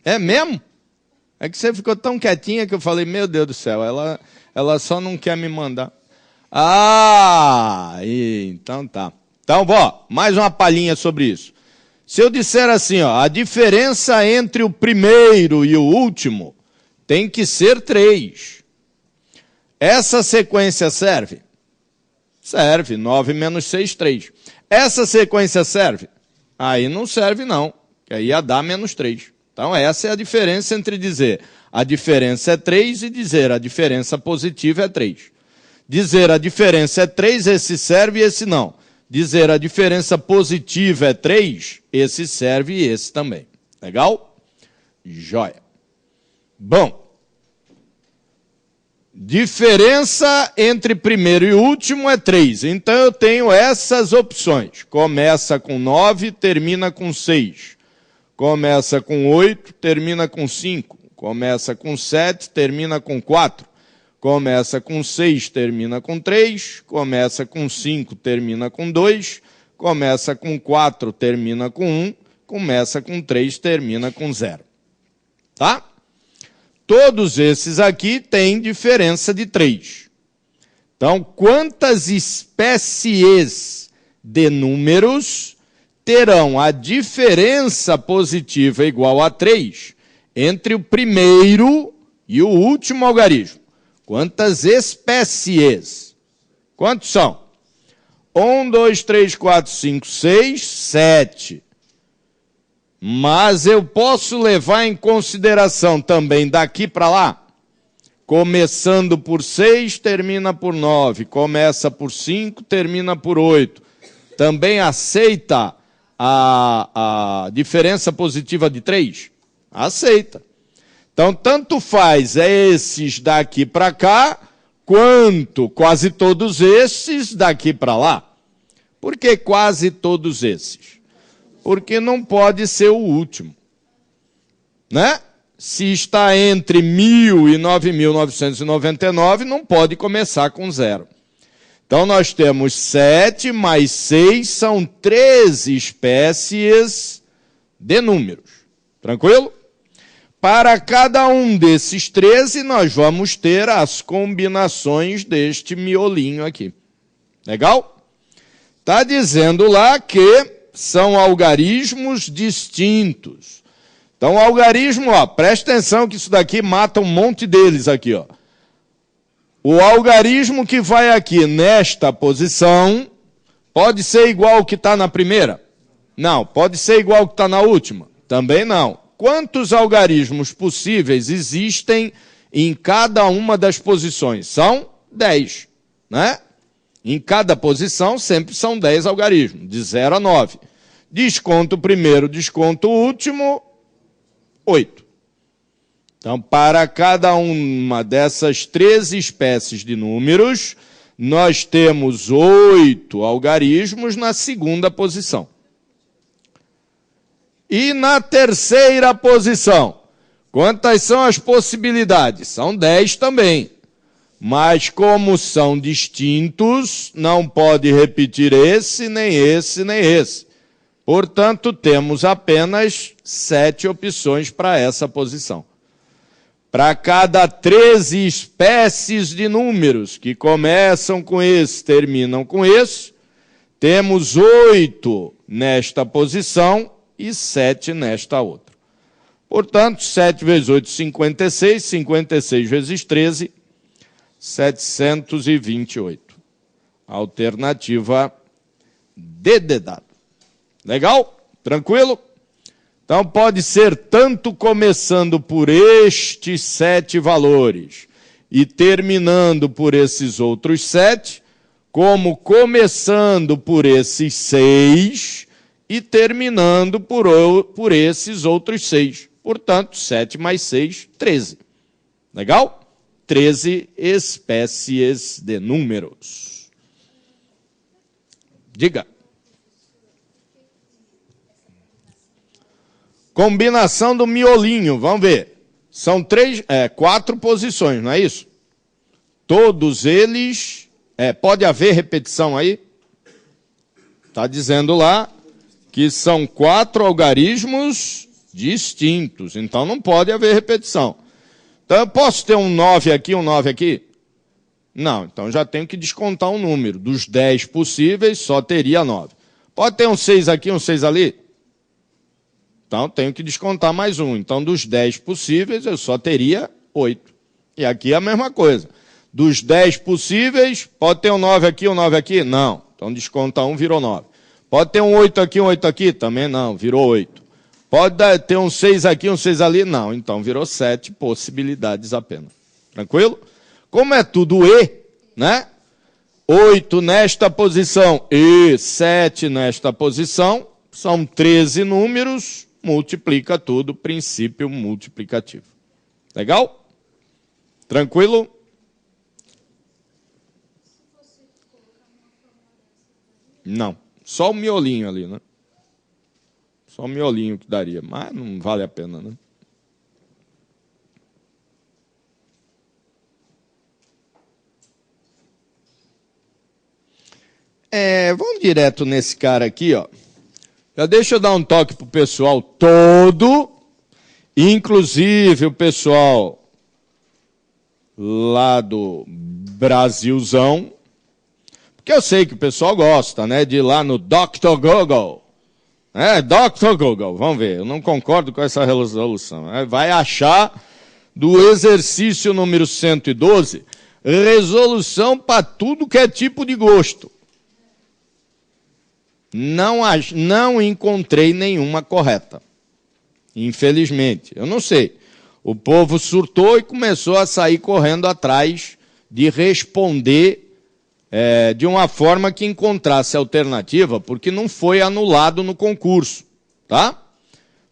É mesmo? É que você ficou tão quietinha que eu falei, meu Deus do céu, ela só não quer me mandar. Ah, então tá. Então, mais uma palhinha sobre isso. Se eu disser assim, a diferença entre o primeiro e o último tem que ser 3. Essa sequência serve? Serve, 9 menos 6, 3. Essa sequência serve? Aí não serve não, que aí ia dar menos 3. Então essa é a diferença entre dizer a diferença é 3 e dizer a diferença positiva é 3. Dizer a diferença é 3, esse serve e esse não. Dizer a diferença positiva é 3, esse serve e esse também. Legal? Joia. Bom. Diferença entre primeiro e último é 3. Então eu tenho essas opções. Começa com 9, termina com 6. Começa com 8, termina com 5. Começa com 7, termina com 4. Começa com 6, termina com 3. Começa com 5, termina com 2. Começa com 4, termina com 1. Começa com 3, termina com 0. Tá? Todos esses aqui têm diferença de 3. Então, quantas espécies de números terão a diferença positiva igual a 3 entre o primeiro e o último algarismo? Quantas espécies? Quantos são? 1, 2, 3, 4, 5, 6, 7. Mas eu posso levar em consideração também daqui para lá, começando por 6, termina por 9, começa por 5, termina por 8. Também aceita a diferença positiva de 3? Aceita. Então, tanto faz esses daqui para cá, quanto quase todos esses daqui para lá. Por que quase todos esses? Porque não pode ser o último. Né? Se está entre 1.000 e 9.999, não pode começar com 0. Então, nós temos 7 mais 6, são 13 espécies de números. Tranquilo? Para cada um desses 13, nós vamos ter as combinações deste miolinho aqui. Legal? Está dizendo lá que são algarismos distintos. Então, o algarismo, presta atenção que isso daqui mata um monte deles aqui, O algarismo que vai aqui nesta posição pode ser igual ao que está na primeira? Não. Pode ser igual ao que está na última? Também não. Quantos algarismos possíveis existem em cada uma das posições? São 10, né? Em cada posição sempre são 10 algarismos, de 0 a 9. Desconto o primeiro, desconto o último, 8. Então, para cada uma dessas 13 espécies de números, nós temos 8 algarismos na segunda posição. E na terceira posição, quantas são as possibilidades? São 10 também. Mas como são distintos, não pode repetir esse, nem esse, nem esse. Portanto, temos apenas 7 opções para essa posição. Para cada 13 espécies de números que começam com esse, terminam com esse, temos 8 nesta posição e 7 nesta outra. Portanto, 7 vezes 8, 56, 56 vezes 13, 728. Alternativa D de dado. Legal? Tranquilo? Então, pode ser tanto começando por estes 7 valores e terminando por esses outros 7, como começando por esses 6 e terminando por esses outros 6. Portanto, 7 mais 6, 13. Legal? 13 espécies de números. Diga. Combinação do miolinho, vamos ver. São 4 posições, não é isso? Todos eles... pode haver repetição aí? Está dizendo lá que são 4 algarismos distintos. Então não pode haver repetição. Então eu posso ter um 9 aqui, um 9 aqui? Não, então já tenho que descontar um número. Dos 10 possíveis, só teria 9. Pode ter um 6 aqui, um 6 ali? Então tenho que descontar mais um. Então dos 10 possíveis, eu só teria 8. E aqui é a mesma coisa. Dos 10 possíveis, pode ter um 9 aqui, um 9 aqui? Não. Então desconta 1, virou 9. Pode ter um 8 aqui, um 8 aqui? Também não, virou 8. Pode ter um 6 aqui, um 6 ali? Não, então virou 7 possibilidades apenas. Tranquilo? Como é tudo E, né? 8 nesta posição e 7 nesta posição, são 13 números, multiplica tudo, princípio multiplicativo. Legal? Tranquilo? Não, só o miolinho ali, né? Só o miolinho que daria, mas não vale a pena, né? Vamos direto nesse cara aqui, ó. Já deixa eu dar um toque pro pessoal todo, inclusive o pessoal lá do Brasilzão, porque eu sei que o pessoal gosta, né, de ir lá no Dr. Google. Dr. Google, vamos ver, eu não concordo com essa resolução. Vai achar do exercício número 112, resolução para tudo que é tipo de gosto. Não encontrei nenhuma correta. Infelizmente. Eu não sei. O povo surtou e começou a sair correndo atrás de responder de uma forma que encontrasse alternativa, porque não foi anulado no concurso. Tá?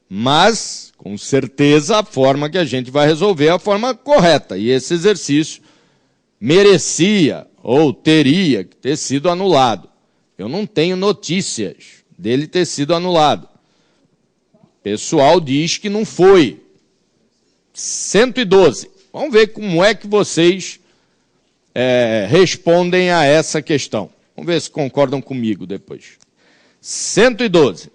Mas, com certeza, a forma que a gente vai resolver é a forma correta. E esse exercício merecia ou teria que ter sido anulado. Eu não tenho notícias dele ter sido anulado. O pessoal diz que não foi. 112. Vamos ver como é que vocês respondem a essa questão. Vamos ver se concordam comigo depois. 112.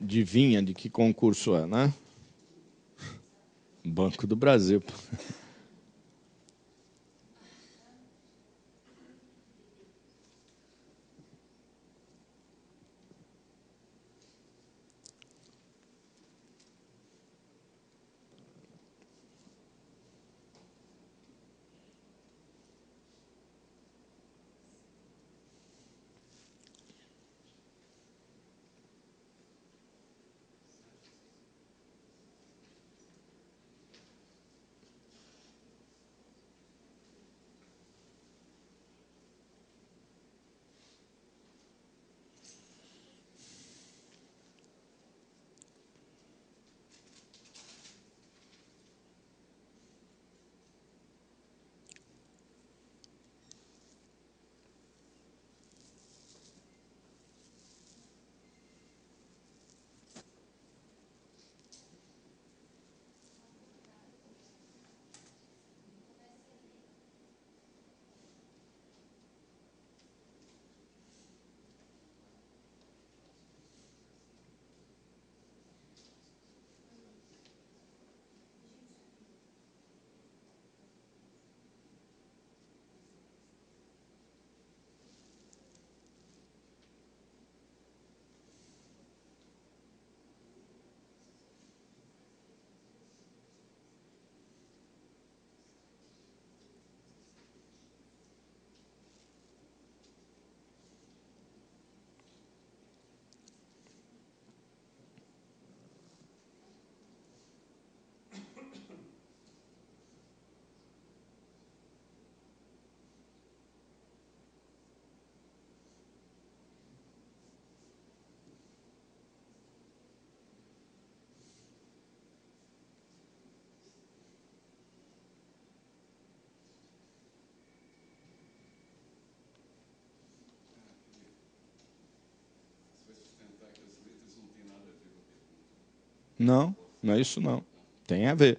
Adivinha de que concurso é, né? Banco do Brasil. Não, não é isso não. Tem a ver.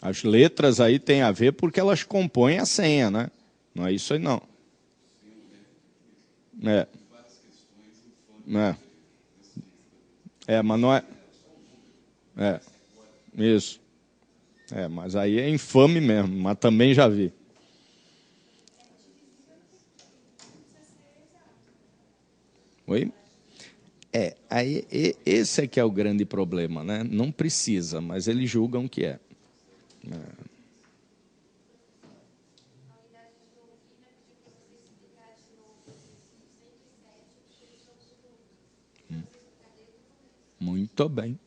As letras aí têm a ver porque elas compõem a senha, né? Não é isso aí, não. Mas não é... Isso. Mas aí é infame mesmo, mas também já vi. Oi? Aí esse é que é o grande problema, né? Não precisa, mas eles julgam que é. Muito bem.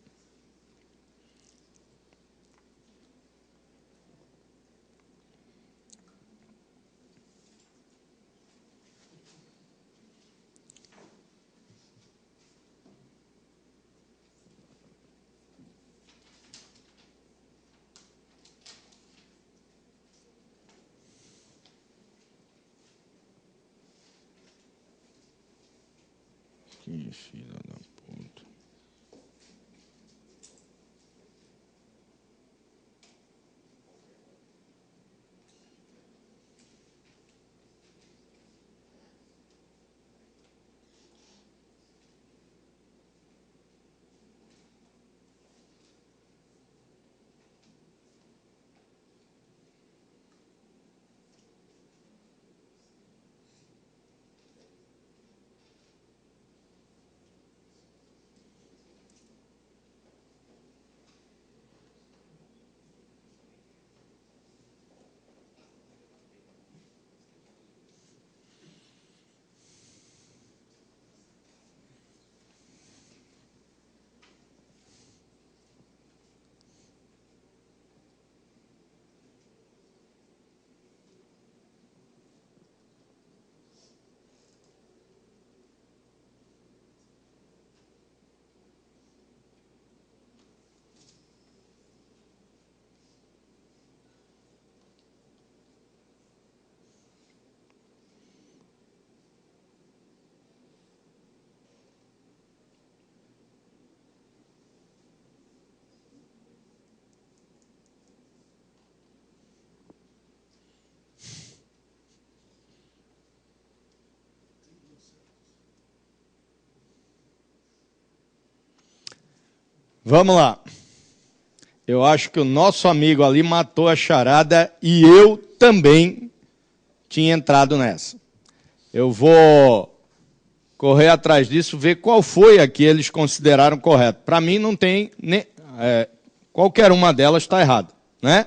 Que filha da puta. Vamos lá. Eu acho que o nosso amigo ali matou a charada e eu também tinha entrado nessa. Eu vou correr atrás disso, ver qual foi a que eles consideraram correta. Para mim não tem... qualquer uma delas está errada, né?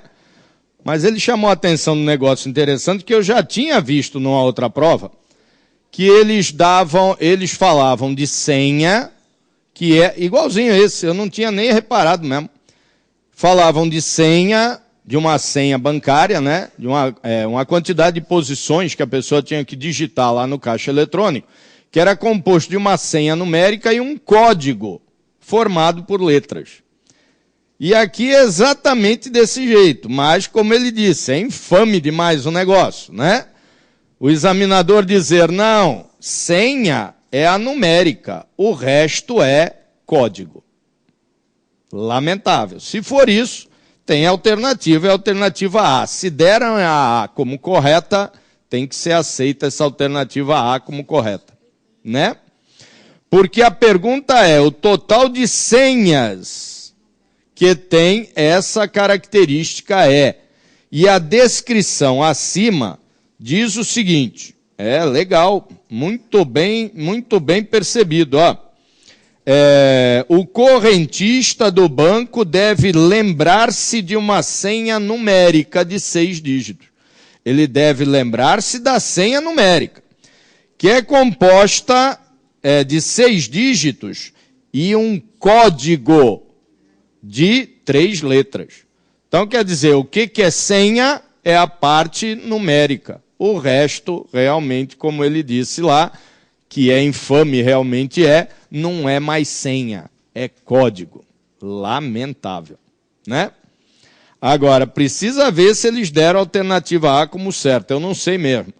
Mas ele chamou a atenção num negócio interessante que eu já tinha visto numa outra prova, que eles falavam de senha, que é igualzinho a esse, eu não tinha nem reparado mesmo. Falavam de senha, de uma senha bancária, né? De uma quantidade de posições que a pessoa tinha que digitar lá no caixa eletrônico, que era composto de uma senha numérica e um código formado por letras. E aqui é exatamente desse jeito, mas, como ele disse, é infame demais o negócio, né? O examinador dizer, não, senha é a numérica, o resto é código. Lamentável. Se for isso, tem alternativa, é a alternativa A. Se deram a A como correta, tem que ser aceita essa alternativa A como correta, né? Porque a pergunta é, o total de senhas que tem essa característica é, e a descrição acima diz o seguinte, legal, muito bem percebido, ó. O correntista do banco deve lembrar-se de uma senha numérica de 6 dígitos. Ele deve lembrar-se da senha numérica, que é composta de 6 dígitos e um código de 3 letras. Então, quer dizer, o que é senha é a parte numérica. O resto, realmente, como ele disse lá, que é infame, realmente não é mais senha, é código. Lamentável, né? Agora, precisa ver se eles deram a alternativa A como certa. Eu não sei mesmo.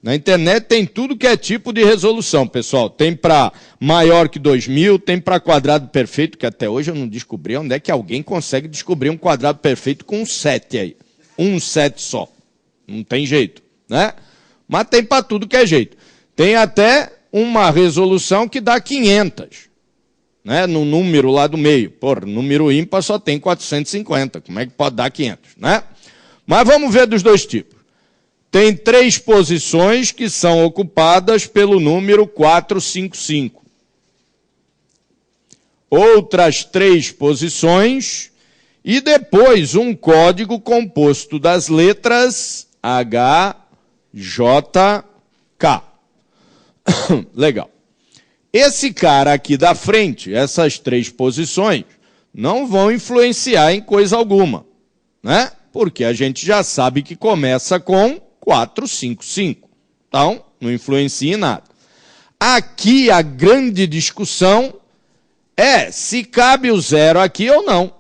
Na internet tem tudo que é tipo de resolução, pessoal. Tem para maior que 2000, tem para quadrado perfeito, que até hoje eu não descobri onde é que alguém consegue descobrir um quadrado perfeito com um 7 aí. Um 7 só. Não tem jeito, né? Mas tem para tudo que é jeito. Tem até uma resolução que dá 500, né? No número lá do meio. Porra, número ímpar só tem 450. Como é que pode dar 500, né? Mas vamos ver dos dois tipos. Tem 3 posições que são ocupadas pelo número 455. Outras 3 posições e depois um código composto das letras H, J, K. Legal. Esse cara aqui da frente, essas 3 posições, não vão influenciar em coisa alguma, né? Porque a gente já sabe que começa com 455. Então, não influencia em nada. Aqui a grande discussão é se cabe o 0 aqui ou não.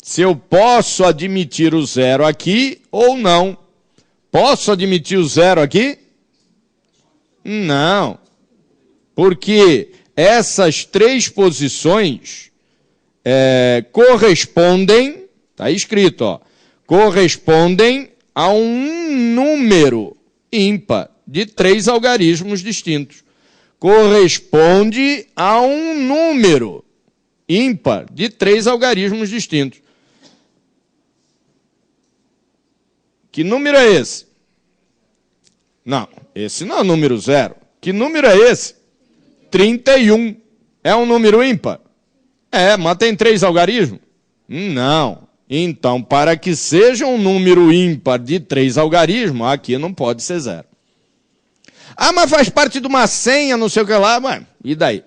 Se eu posso admitir o 0 aqui ou não. Posso admitir o 0 aqui? Não. Porque essas 3 posições correspondem, está escrito, ó, correspondem a um número ímpar de 3 algarismos distintos. Corresponde a um número ímpar de 3 algarismos distintos. Que número é esse? Não, esse não é o número 0. Que número é esse? 31. É um número ímpar? É, mas tem 3 algarismos? Não. Então, para que seja um número ímpar de 3 algarismos, aqui não pode ser 0. Ah, mas faz parte de uma senha, não sei o que lá. Mas, e daí?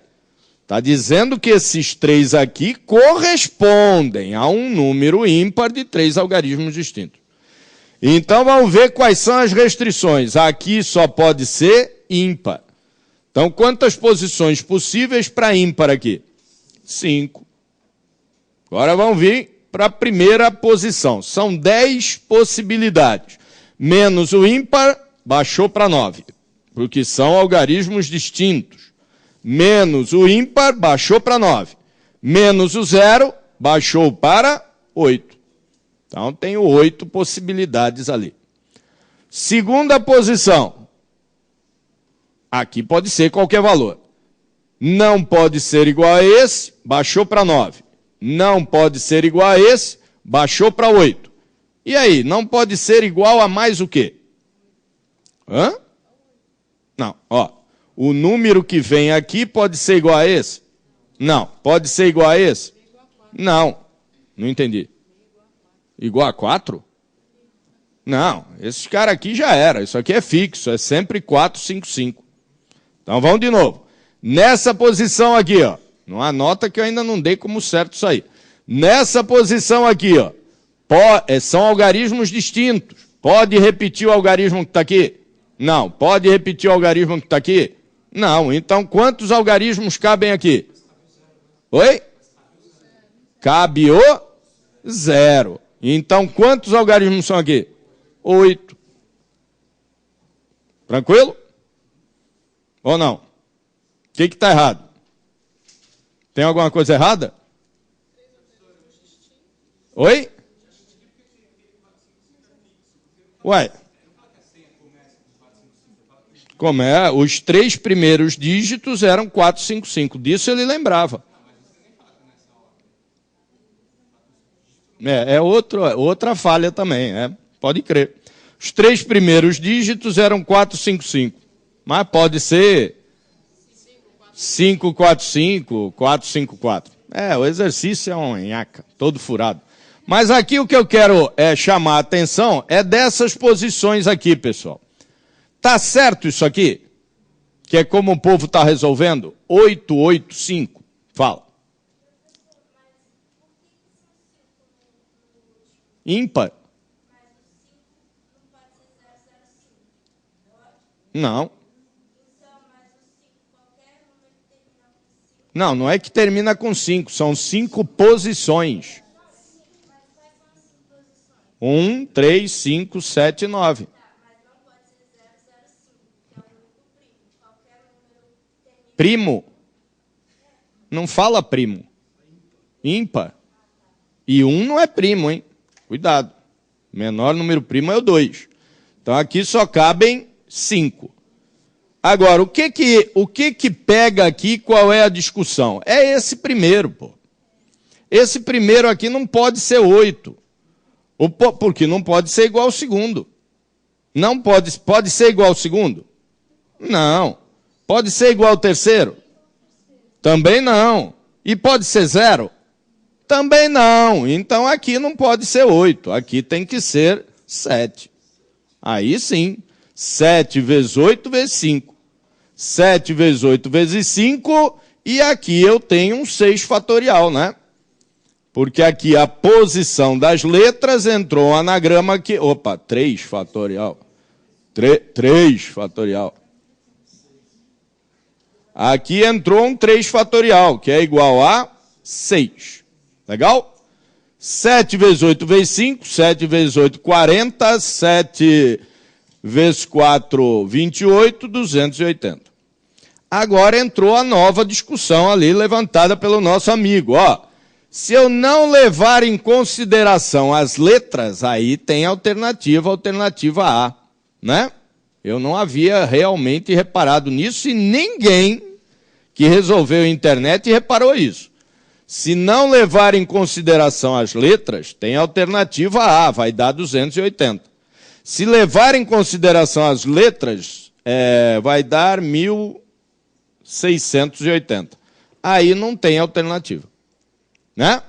Está dizendo que esses 3 aqui correspondem a um número ímpar de 3 algarismos distintos. Então, vamos ver quais são as restrições. Aqui só pode ser ímpar. Então, quantas posições possíveis para ímpar aqui? 5. Agora vamos vir para a primeira posição. São 10 possibilidades. Menos o ímpar, baixou para 9. Porque são algarismos distintos. Menos o ímpar, baixou para 9. Menos o 0, baixou para 8. Então, tenho 8 possibilidades ali. Segunda posição. Aqui pode ser qualquer valor. Não pode ser igual a esse, baixou para 9. Não pode ser igual a esse, baixou para 8. E aí, não pode ser igual a mais o quê? Hã? Não, ó. O número que vem aqui pode ser igual a esse? Não. Pode ser igual a esse? Não. Não entendi. Igual a 4? Não, esse cara aqui já era. Isso aqui é fixo, é sempre 4, 5, 5. Então vamos de novo. Nessa posição aqui, ó. Não anota que eu ainda não dei como certo isso aí. Nessa posição aqui, ó. São algarismos distintos. Pode repetir o algarismo que está aqui? Não. Pode repetir o algarismo que está aqui? Não. Então quantos algarismos cabem aqui? Oi? Cabe o 0. Então, quantos algarismos são aqui? 8. Tranquilo? Ou não? O que está errado? Tem alguma coisa errada? Oi? Ué? Como é? Os 3 primeiros dígitos eram 455. Disso ele lembrava. É outra falha também, pode crer. Os 3 primeiros dígitos eram 455, mas pode ser 545, 454. O exercício é um nhaca, todo furado. Mas aqui o que eu quero chamar a atenção é dessas posições aqui, pessoal. Tá certo isso aqui? Que é como o povo está resolvendo? 885. Fala. Ímpar? Não. Não, não é que termina com 5, são 5 posições. 1, 3, 5, 7 e 9. Primo? Não fala primo. Ímpar. E 1 não é primo, hein? Cuidado. O menor número primo é o 2. Então aqui só cabem 5. Agora, o que pega aqui, qual é a discussão? É esse primeiro, pô. Esse primeiro aqui não pode ser 8. Porque não pode ser igual ao segundo. Não pode ser igual ao segundo? Não. Pode ser igual ao terceiro? Também não. E pode ser 0? Também não. Então aqui não pode ser 8. Aqui tem que ser 7. Aí sim. 7 vezes 8 vezes 5. 7 vezes 8 vezes 5. E aqui eu tenho um 6 fatorial, né? Porque aqui a posição das letras entrou um anagrama que... Opa, 3 fatorial. 3 fatorial. Aqui entrou um 3 fatorial, que é igual a 6. Legal? 7 vezes 8 vezes 5, 7 vezes 8, 40, 7 vezes 4, 28, 280. Agora entrou a nova discussão ali levantada pelo nosso amigo. Ó, se eu não levar em consideração as letras, aí tem alternativa A, né? Eu não havia realmente reparado nisso e ninguém que resolveu a internet reparou isso. Se não levar em consideração as letras, tem alternativa A, vai dar 280. Se levar em consideração as letras, vai dar 1.680. Aí não tem alternativa, né?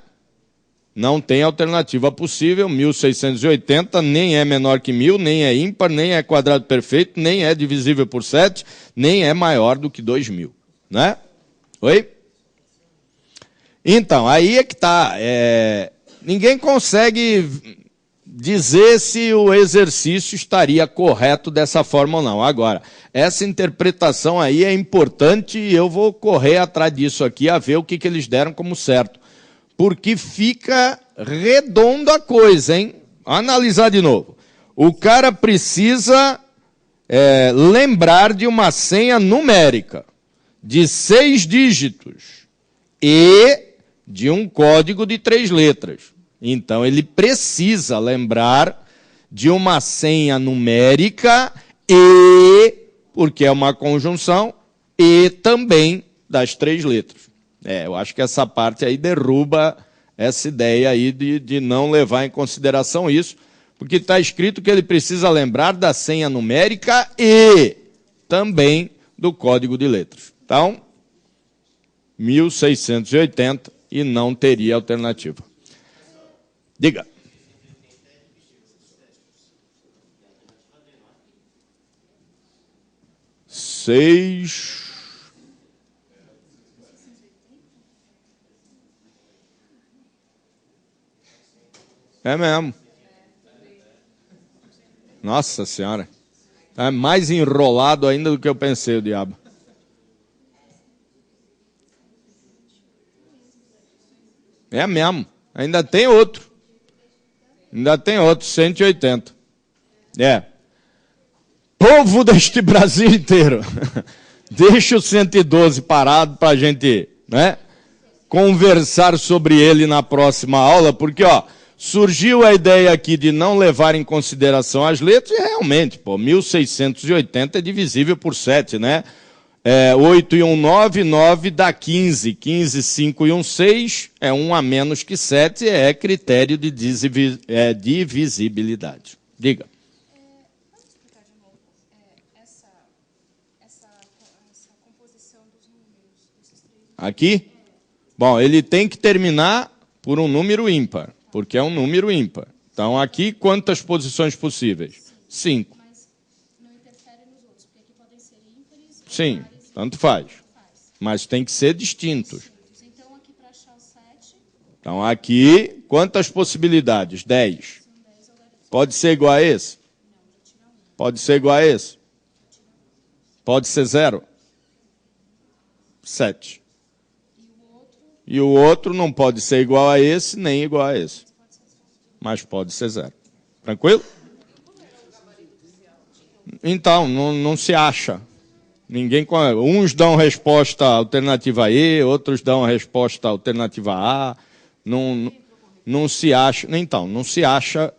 Não tem alternativa possível, 1.680 nem é menor que 1.000, nem é ímpar, nem é quadrado perfeito, nem é divisível por 7, nem é maior do que 2.000, né? Oi? Então, aí é que está. Ninguém consegue dizer se o exercício estaria correto dessa forma ou não. Agora, essa interpretação aí é importante e eu vou correr atrás disso aqui a ver o que eles deram como certo. Porque fica redonda a coisa, hein? Analisar de novo. O cara precisa lembrar de uma senha numérica de 6 dígitos e de um código de 3 letras. Então, ele precisa lembrar de uma senha numérica e, porque é uma conjunção, e também das 3 letras. Eu acho que essa parte aí derruba essa ideia aí de não levar em consideração isso, porque está escrito que ele precisa lembrar da senha numérica e também do código de letras. Então, 1.680 e não teria alternativa. Diga. Seis... É mesmo. Nossa Senhora. É mais enrolado ainda do que eu pensei, o diabo. É mesmo. Ainda tem outro. 180. Povo deste Brasil inteiro. Deixa o 112 parado para a gente, né, conversar sobre ele na próxima aula, porque, ó, surgiu a ideia aqui de não levar em consideração as letras, e realmente, 1.680 é divisível por 7, né? 8 e 1, 9, 9 dá 15. 15, 5 e 1, 6, é 1 a menos que 7, é critério de divisibilidade. Diga. Pode explicar de novo essa composição dos números desses 3? Aqui? Bom, ele tem que terminar por um número ímpar, porque é um número ímpar. Então, aqui, quantas posições possíveis? 5. Mas não interfere nos outros, porque aqui podem ser ímpares. Sim, tanto faz. Mas tem que ser distintos. Então, aqui para achar o 7... Então, aqui, quantas possibilidades? 10. Pode ser igual a esse? Pode ser igual a esse? Pode ser 0? 7. E o outro não pode ser igual a esse, nem igual a esse. Mas pode ser 0. Tranquilo? Então, não se acha. Uns dão resposta alternativa E, outros dão resposta alternativa A. Não se acha. Então, não se acha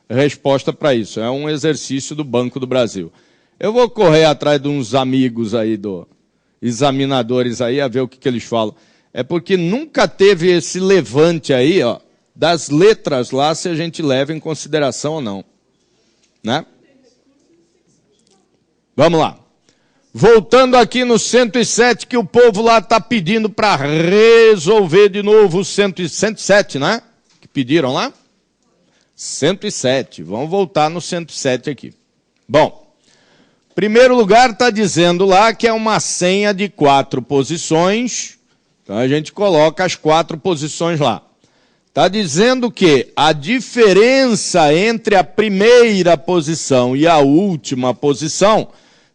resposta para isso. É um exercício do Banco do Brasil. Eu vou correr atrás de uns amigos aí, examinadores aí, a ver o que eles falam. É porque nunca teve esse levante aí, ó, das letras lá, se a gente leva em consideração ou não. Né? Vamos lá. Voltando aqui no 107, que o povo lá está pedindo para resolver de novo o 107, né? Que pediram lá? 107. Vamos voltar no 107 aqui. Bom, primeiro lugar está dizendo lá que é uma senha de 4 posições. Então a gente coloca as 4 posições lá. Está dizendo que a diferença entre a primeira posição e a última posição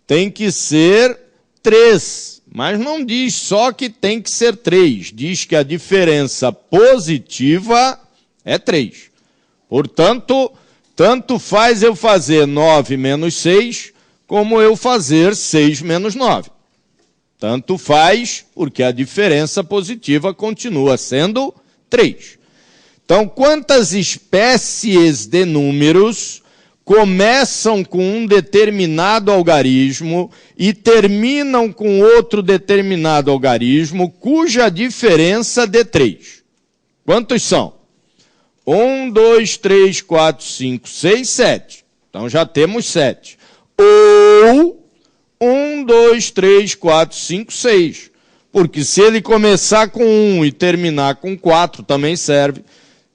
tem que ser 3. Mas não diz só que tem que ser 3. Diz que a diferença positiva é 3. Portanto, tanto faz eu fazer 9 menos 6, como eu fazer 6 menos 9. Tanto faz, porque a diferença positiva continua sendo 3. Então, quantas espécies de números começam com um determinado algarismo e terminam com outro determinado algarismo, cuja diferença é de 3? Quantos são? 1, 2, 3, 4, 5, 6, 7. Então já temos 7. Ou 1, 2, 3, 4, 5, 6. Porque se ele começar com 1 e terminar com 4, também serve.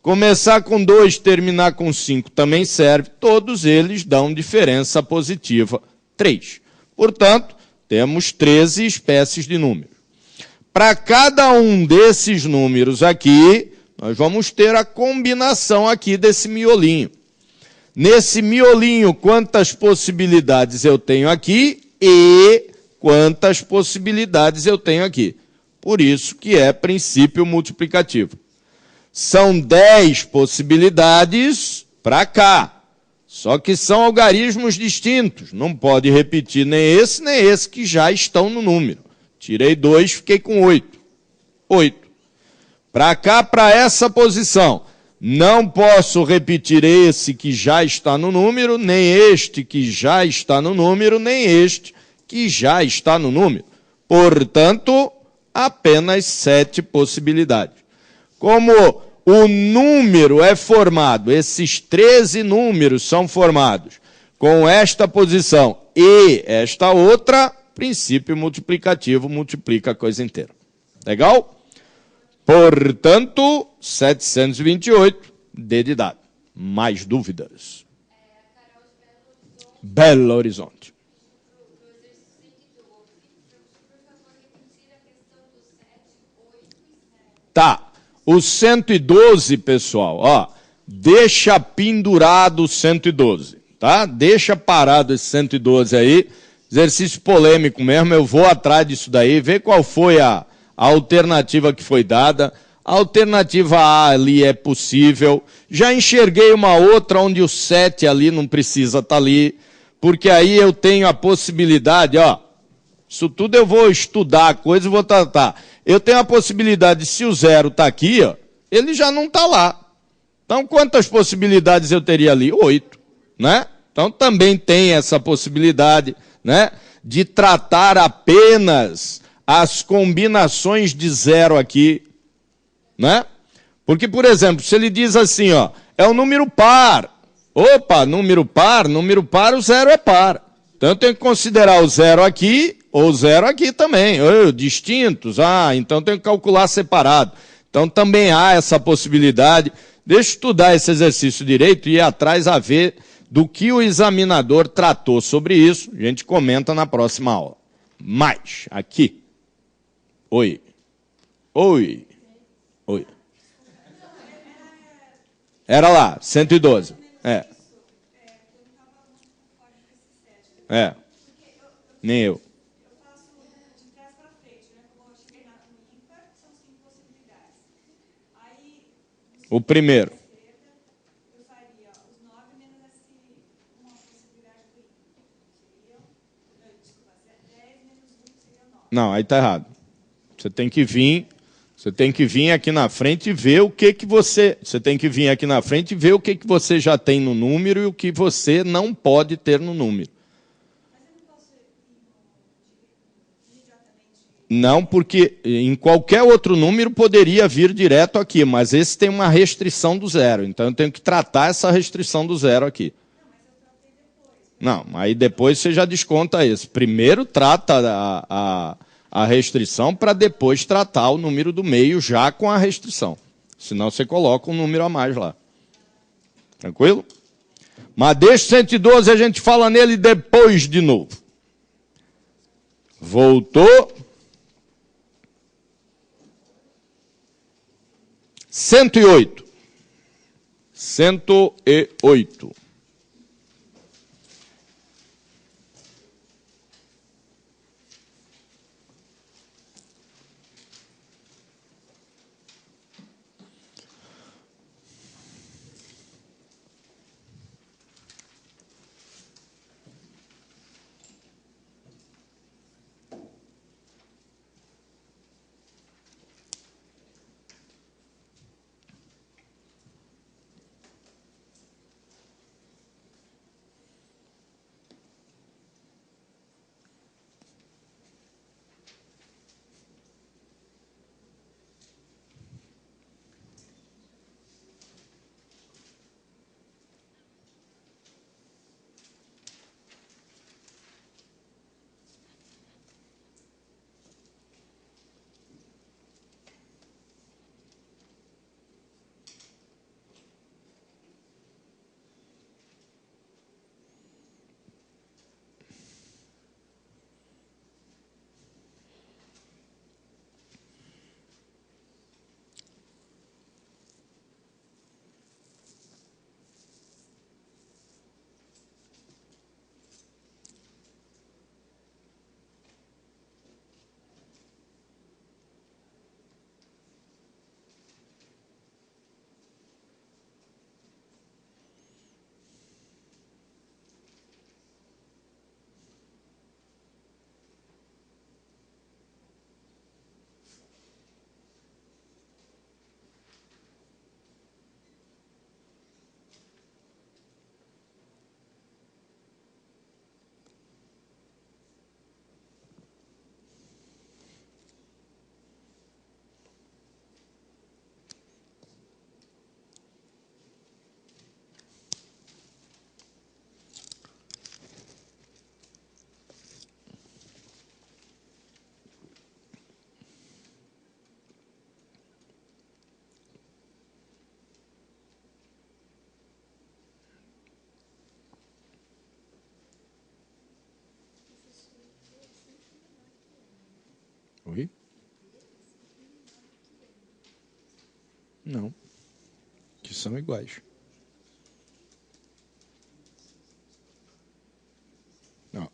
Começar com 2 e terminar com 5 também serve. Todos eles dão diferença positiva 3. Portanto, temos 13 espécies de números. Para cada um desses números aqui, nós vamos ter a combinação aqui desse miolinho. Nesse miolinho, quantas possibilidades eu tenho aqui e quantas possibilidades eu tenho aqui. Por isso que é princípio multiplicativo. São 10 possibilidades para cá. Só que são algarismos distintos. Não pode repetir nem esse que já estão no número. Tirei 2, fiquei com 8. 8. Para cá, para essa posição, não posso repetir esse que já está no número, nem este que já está no número, nem este que já está no número. Portanto, apenas 7 possibilidades. Como o número é formado, esses 13 números são formados com esta posição e esta outra, princípio multiplicativo multiplica a coisa inteira. Legal? Portanto, 728, D de dado. Mais dúvidas? Belo Horizonte. Tá. O 112, pessoal, ó, deixa pendurado o 112, tá? Deixa parado esse 112 aí. Exercício polêmico mesmo, eu vou atrás disso daí, ver qual foi a alternativa que foi dada. A alternativa A ali é possível. Já enxerguei uma outra onde o 7 ali não precisa estar ali, porque aí eu tenho a possibilidade, ó, isso tudo eu vou estudar a coisa e vou tratar. Eu tenho a possibilidade, se o 0 está aqui, ó, ele já não está lá. Então, quantas possibilidades eu teria ali? 8, né? Então, também tem essa possibilidade, né, de tratar apenas as combinações de 0 aqui, né? Porque, por exemplo, se ele diz assim, ó, é um número par. Opa, número par, o 0 é par. Então, eu tenho que considerar o 0 aqui ou 0 aqui também. Distintos, então tenho que calcular separado. Então, também há essa possibilidade. Deixa eu estudar esse exercício direito e ir atrás a ver do que o examinador tratou sobre isso. A gente comenta na próxima aula. Mais, aqui. Oi. Oi. Oi. Era lá, 112. Nem eu. O primeiro. Não, aí está errado. Você tem que vir aqui na frente e ver o que você... Você tem que vir aqui na frente e ver o que você já tem no número e o que você não pode ter no número. Não, porque em qualquer outro número poderia vir direto aqui, mas esse tem uma restrição do zero. Então eu tenho que tratar essa restrição do zero aqui. Não, aí depois você já desconta esse. Primeiro trata a restrição para depois tratar o número do meio já com a restrição. Senão você coloca um número a mais lá. Tranquilo? Mas deixa 112, a gente fala nele depois de novo. Voltou. 108. 108. Oi? Não. Que são iguais. Não.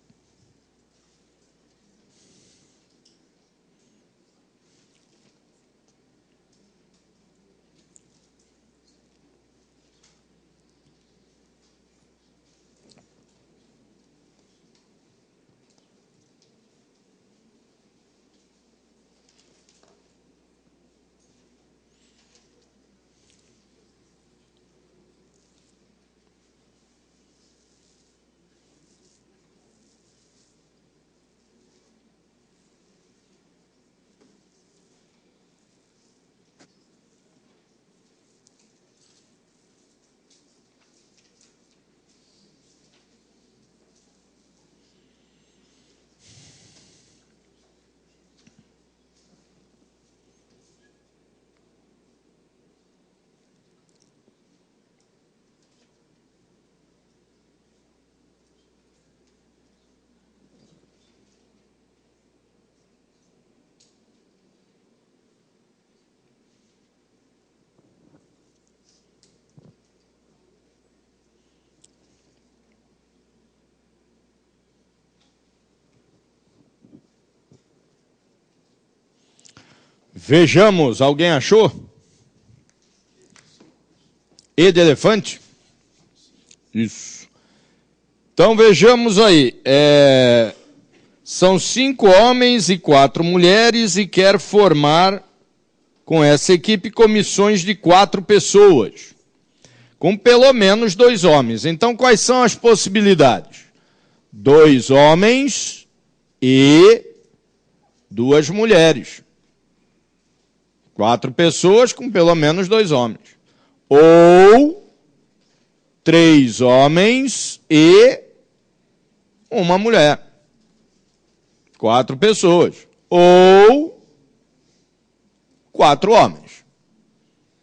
Vejamos, alguém achou? E de elefante? Isso. Então vejamos aí. São 5 homens e 4 mulheres e quer formar com essa equipe comissões de 4 pessoas, com pelo menos 2 homens. Então, quais são as possibilidades? 2 homens e 2 mulheres. 4 pessoas com pelo menos 2 homens. Ou 3 homens e uma mulher. 4 pessoas. Ou 4 homens.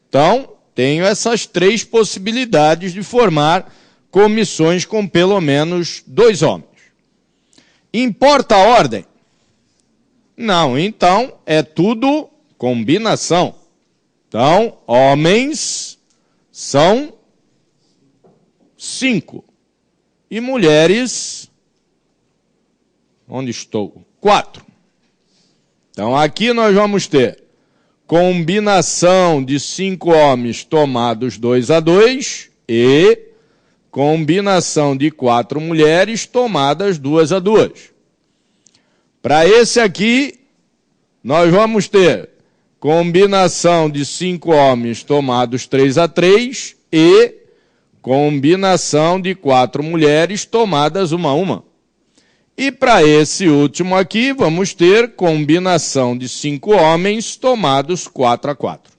Então, tenho essas 3 possibilidades de formar comissões com pelo menos 2 homens. Importa a ordem? Não, então é tudo combinação. Então, homens são 5. E mulheres, onde estou? 4. Então, aqui nós vamos ter combinação de 5 homens tomados 2 a 2 e combinação de 4 mulheres tomadas 2 a 2. Para esse aqui, nós vamos ter combinação de 5 homens tomados 3 a 3 e combinação de 4 mulheres tomadas 1 a 1. E para esse último aqui, vamos ter combinação de 5 homens tomados 4 a 4.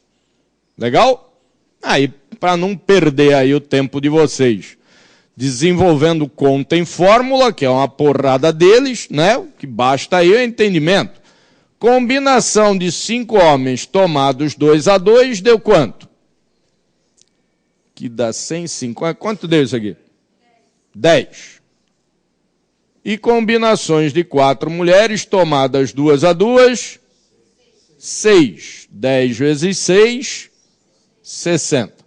Legal? Aí, para não perder aí o tempo de vocês desenvolvendo conta em fórmula, que é uma porrada deles, né? O que basta aí é entendimento. Combinação de 5 homens tomados 2 a 2 deu quanto? Que dá 150. Quanto deu isso aqui? 10. E combinações de 4 mulheres tomadas 2 a 2, 6. 10 vezes 6, 60.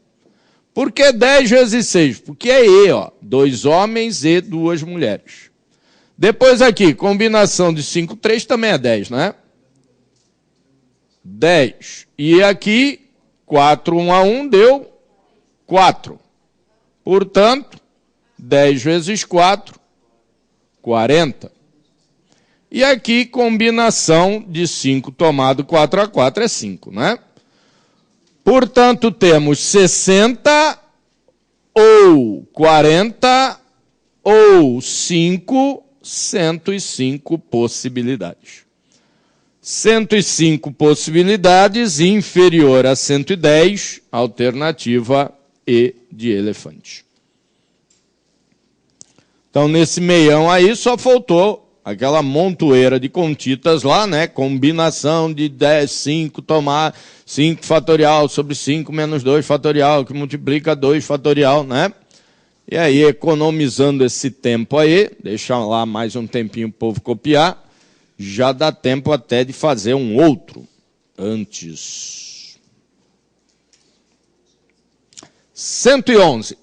Por que 10 vezes 6? Porque é E, ó. 2 homens e 2 mulheres. Depois aqui, combinação de 5, 3 também é 10, não é? 10. E aqui, 4, 1 a 1 deu 4. Portanto, 10 vezes 4, 40. E aqui, combinação de 5 tomado 4 a 4 é 5, né? Portanto, temos 60 ou 40 ou 5, 105 possibilidades. 105 possibilidades, inferior a 110, alternativa E de elefante. Então, nesse meião aí, só faltou aquela montoeira de contitas lá, né? Combinação de 10, 5, tomar 5 fatorial sobre 5 menos 2 fatorial, que multiplica 2 fatorial, né? E aí, economizando esse tempo aí, deixa lá mais um tempinho o povo copiar, já dá tempo até de fazer um outro antes. 111.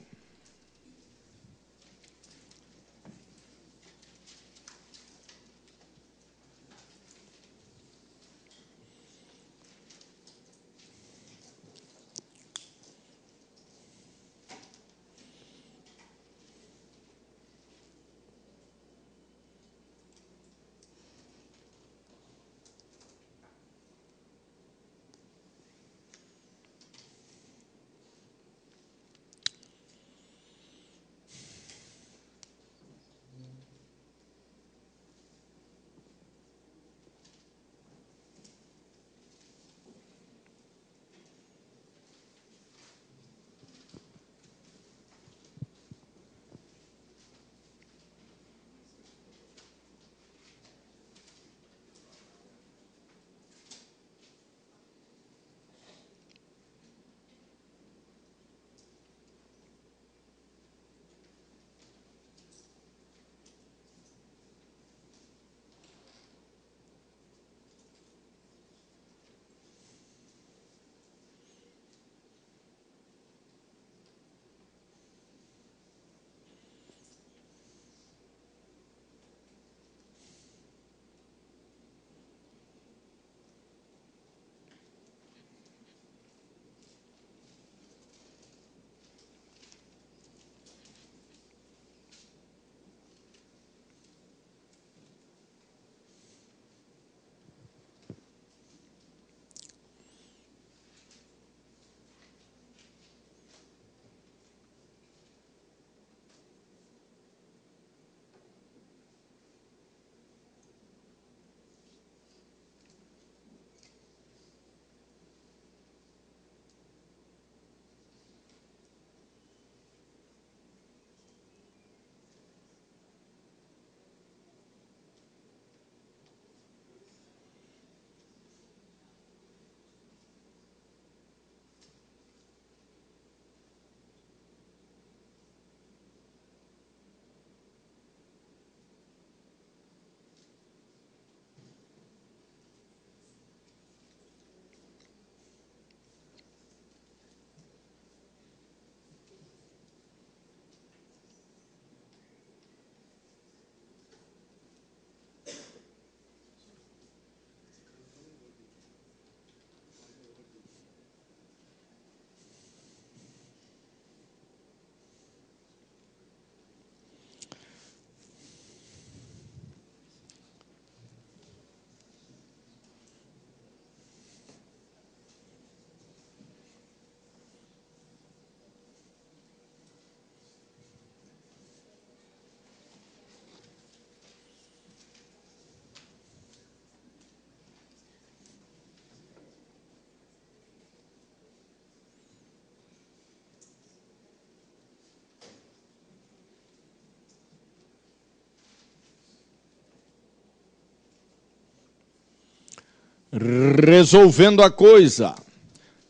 resolvendo a coisa.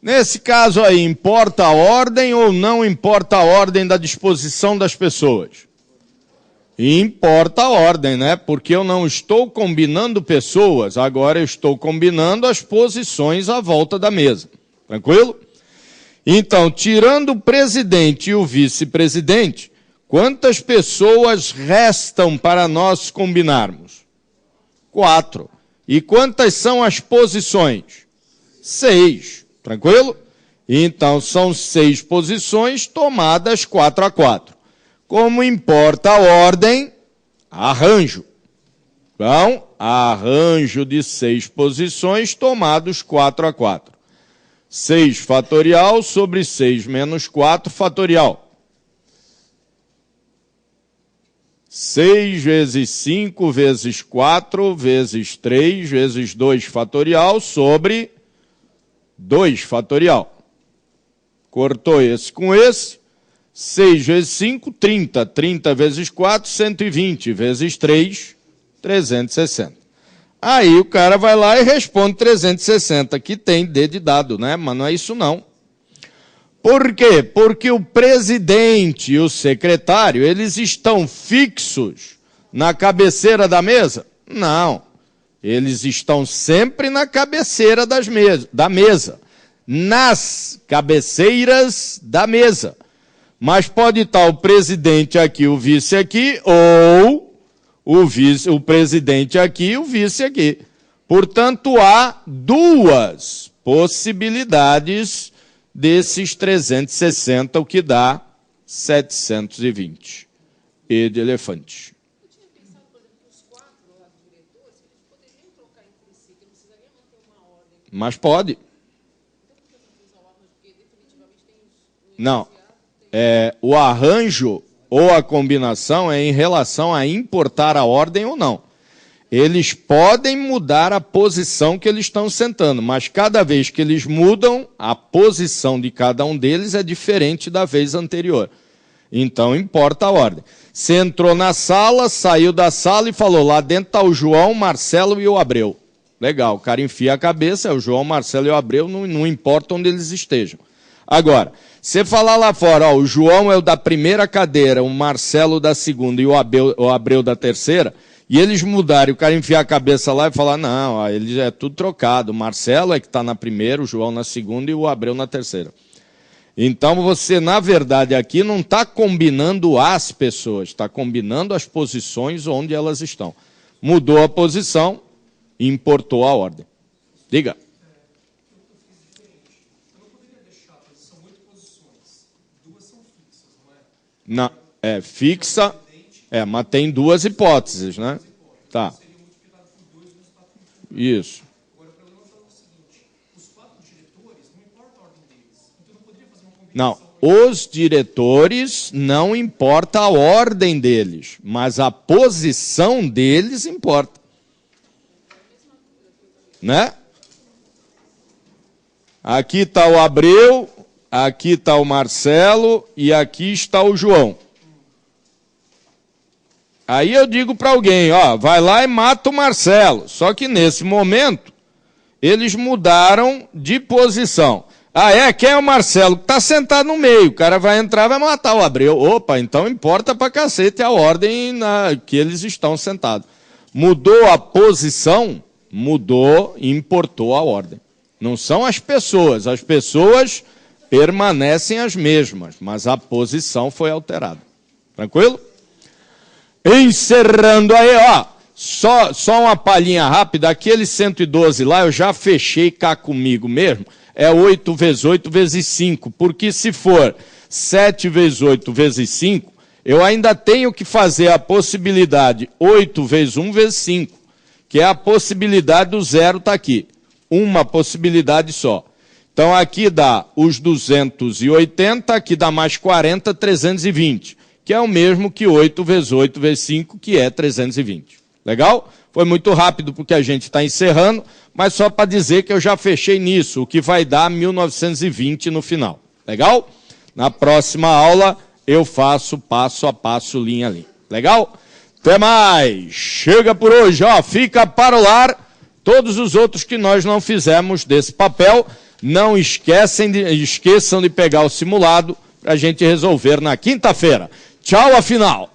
Nesse caso aí, importa a ordem ou não importa a ordem da disposição das pessoas? Importa a ordem, né? Porque eu não estou combinando pessoas, agora eu estou combinando as posições à volta da mesa. Tranquilo? Então, tirando o presidente e o vice-presidente, quantas pessoas restam para nós combinarmos? 4. E quantas são as posições? 6. Tranquilo? Então, são 6 posições tomadas 4-4. Como importa a ordem, arranjo. Então, arranjo de 6 posições tomados 4-4. 6 fatorial sobre 6 menos 4 fatorial. 6 vezes 5 vezes 4 vezes 3 vezes 2 fatorial sobre 2 fatorial. Cortou esse com esse. 6 vezes 5, 30. 30 vezes 4, 120. Vezes 3, 360. Aí o cara vai lá e responde 360, que tem D de dado, né? Mas não é isso não. Por quê? Porque o presidente e o secretário, eles estão fixos na cabeceira da mesa? Não. Eles estão sempre na cabeceira da mesa. Nas cabeceiras da mesa. Mas pode estar o presidente aqui, o vice aqui, ou o presidente aqui e o vice aqui. Portanto, há 2 possibilidades desses 360, o que dá 720. E de elefante. Eu tinha pensado, por exemplo, que os 4 diretores, eles poderiam trocar entre si, que não precisaria manter uma ordem. Mas pode. Então, por que eu não fiz a ordem? Porque definitivamente tem os... Não. O arranjo ou a combinação é em relação a importar a ordem ou não. Eles podem mudar a posição que eles estão sentando, mas cada vez que eles mudam, a posição de cada um deles é diferente da vez anterior. Então, importa a ordem. Você entrou na sala, saiu da sala e falou, lá dentro está o João, o Marcelo e o Abreu. Legal, o cara enfia a cabeça, é o João, o Marcelo e o Abreu, não importa onde eles estejam. Agora, você falar lá fora, ó, o João é o da primeira cadeira, o Marcelo da segunda e o Abreu da terceira, e eles mudarem, o cara enfiar a cabeça lá e falar, não, ó, eles é tudo trocado, o Marcelo é que está na primeira, o João na segunda e o Abreu na terceira. Então você, na verdade, aqui não está combinando as pessoas, está combinando as posições onde elas estão. Mudou a posição, importou a ordem. Diga. Não, é fixa, mas tem 2 hipóteses, né? Tá. Isso. Agora, o problema é o seguinte, os 4 diretores, não importa a ordem deles, então não poderia fazer uma combinação. Não, os diretores não importa a ordem deles, mas a posição deles importa. Né? Aqui está o Abreu, aqui está o Marcelo e aqui está o João. Aí eu digo para alguém, ó, vai lá e mata o Marcelo. Só que nesse momento, eles mudaram de posição. Ah, quem é o Marcelo? Que está sentado no meio. O cara vai entrar e vai matar o Abreu. Opa, então importa pra cacete a ordem que eles estão sentados. Mudou a posição, mudou e importou a ordem. Não são as pessoas permanecem as mesmas, mas a posição foi alterada. Tranquilo? Encerrando aí, ó, só uma palhinha rápida, aquele 112 lá eu já fechei cá comigo mesmo, é 8 vezes 8 vezes 5, porque se for 7 vezes 8 vezes 5, eu ainda tenho que fazer a possibilidade 8 vezes 1 vezes 5, que é a possibilidade do zero tá aqui, uma possibilidade só. Então aqui dá os 280, aqui dá mais 40, 320. Que é o mesmo que 8 vezes 8 vezes 5, que é 320. Legal? Foi muito rápido porque a gente está encerrando, mas só para dizer que eu já fechei nisso, o que vai dar 1920 no final. Legal? Na próxima aula eu faço passo a passo, linha a linha. Legal? Até mais! Chega por hoje, ó, fica para o lar. Todos os outros que nós não fizemos desse papel, não esqueçam de pegar o simulado para a gente resolver na quinta-feira. Tchau, afinal!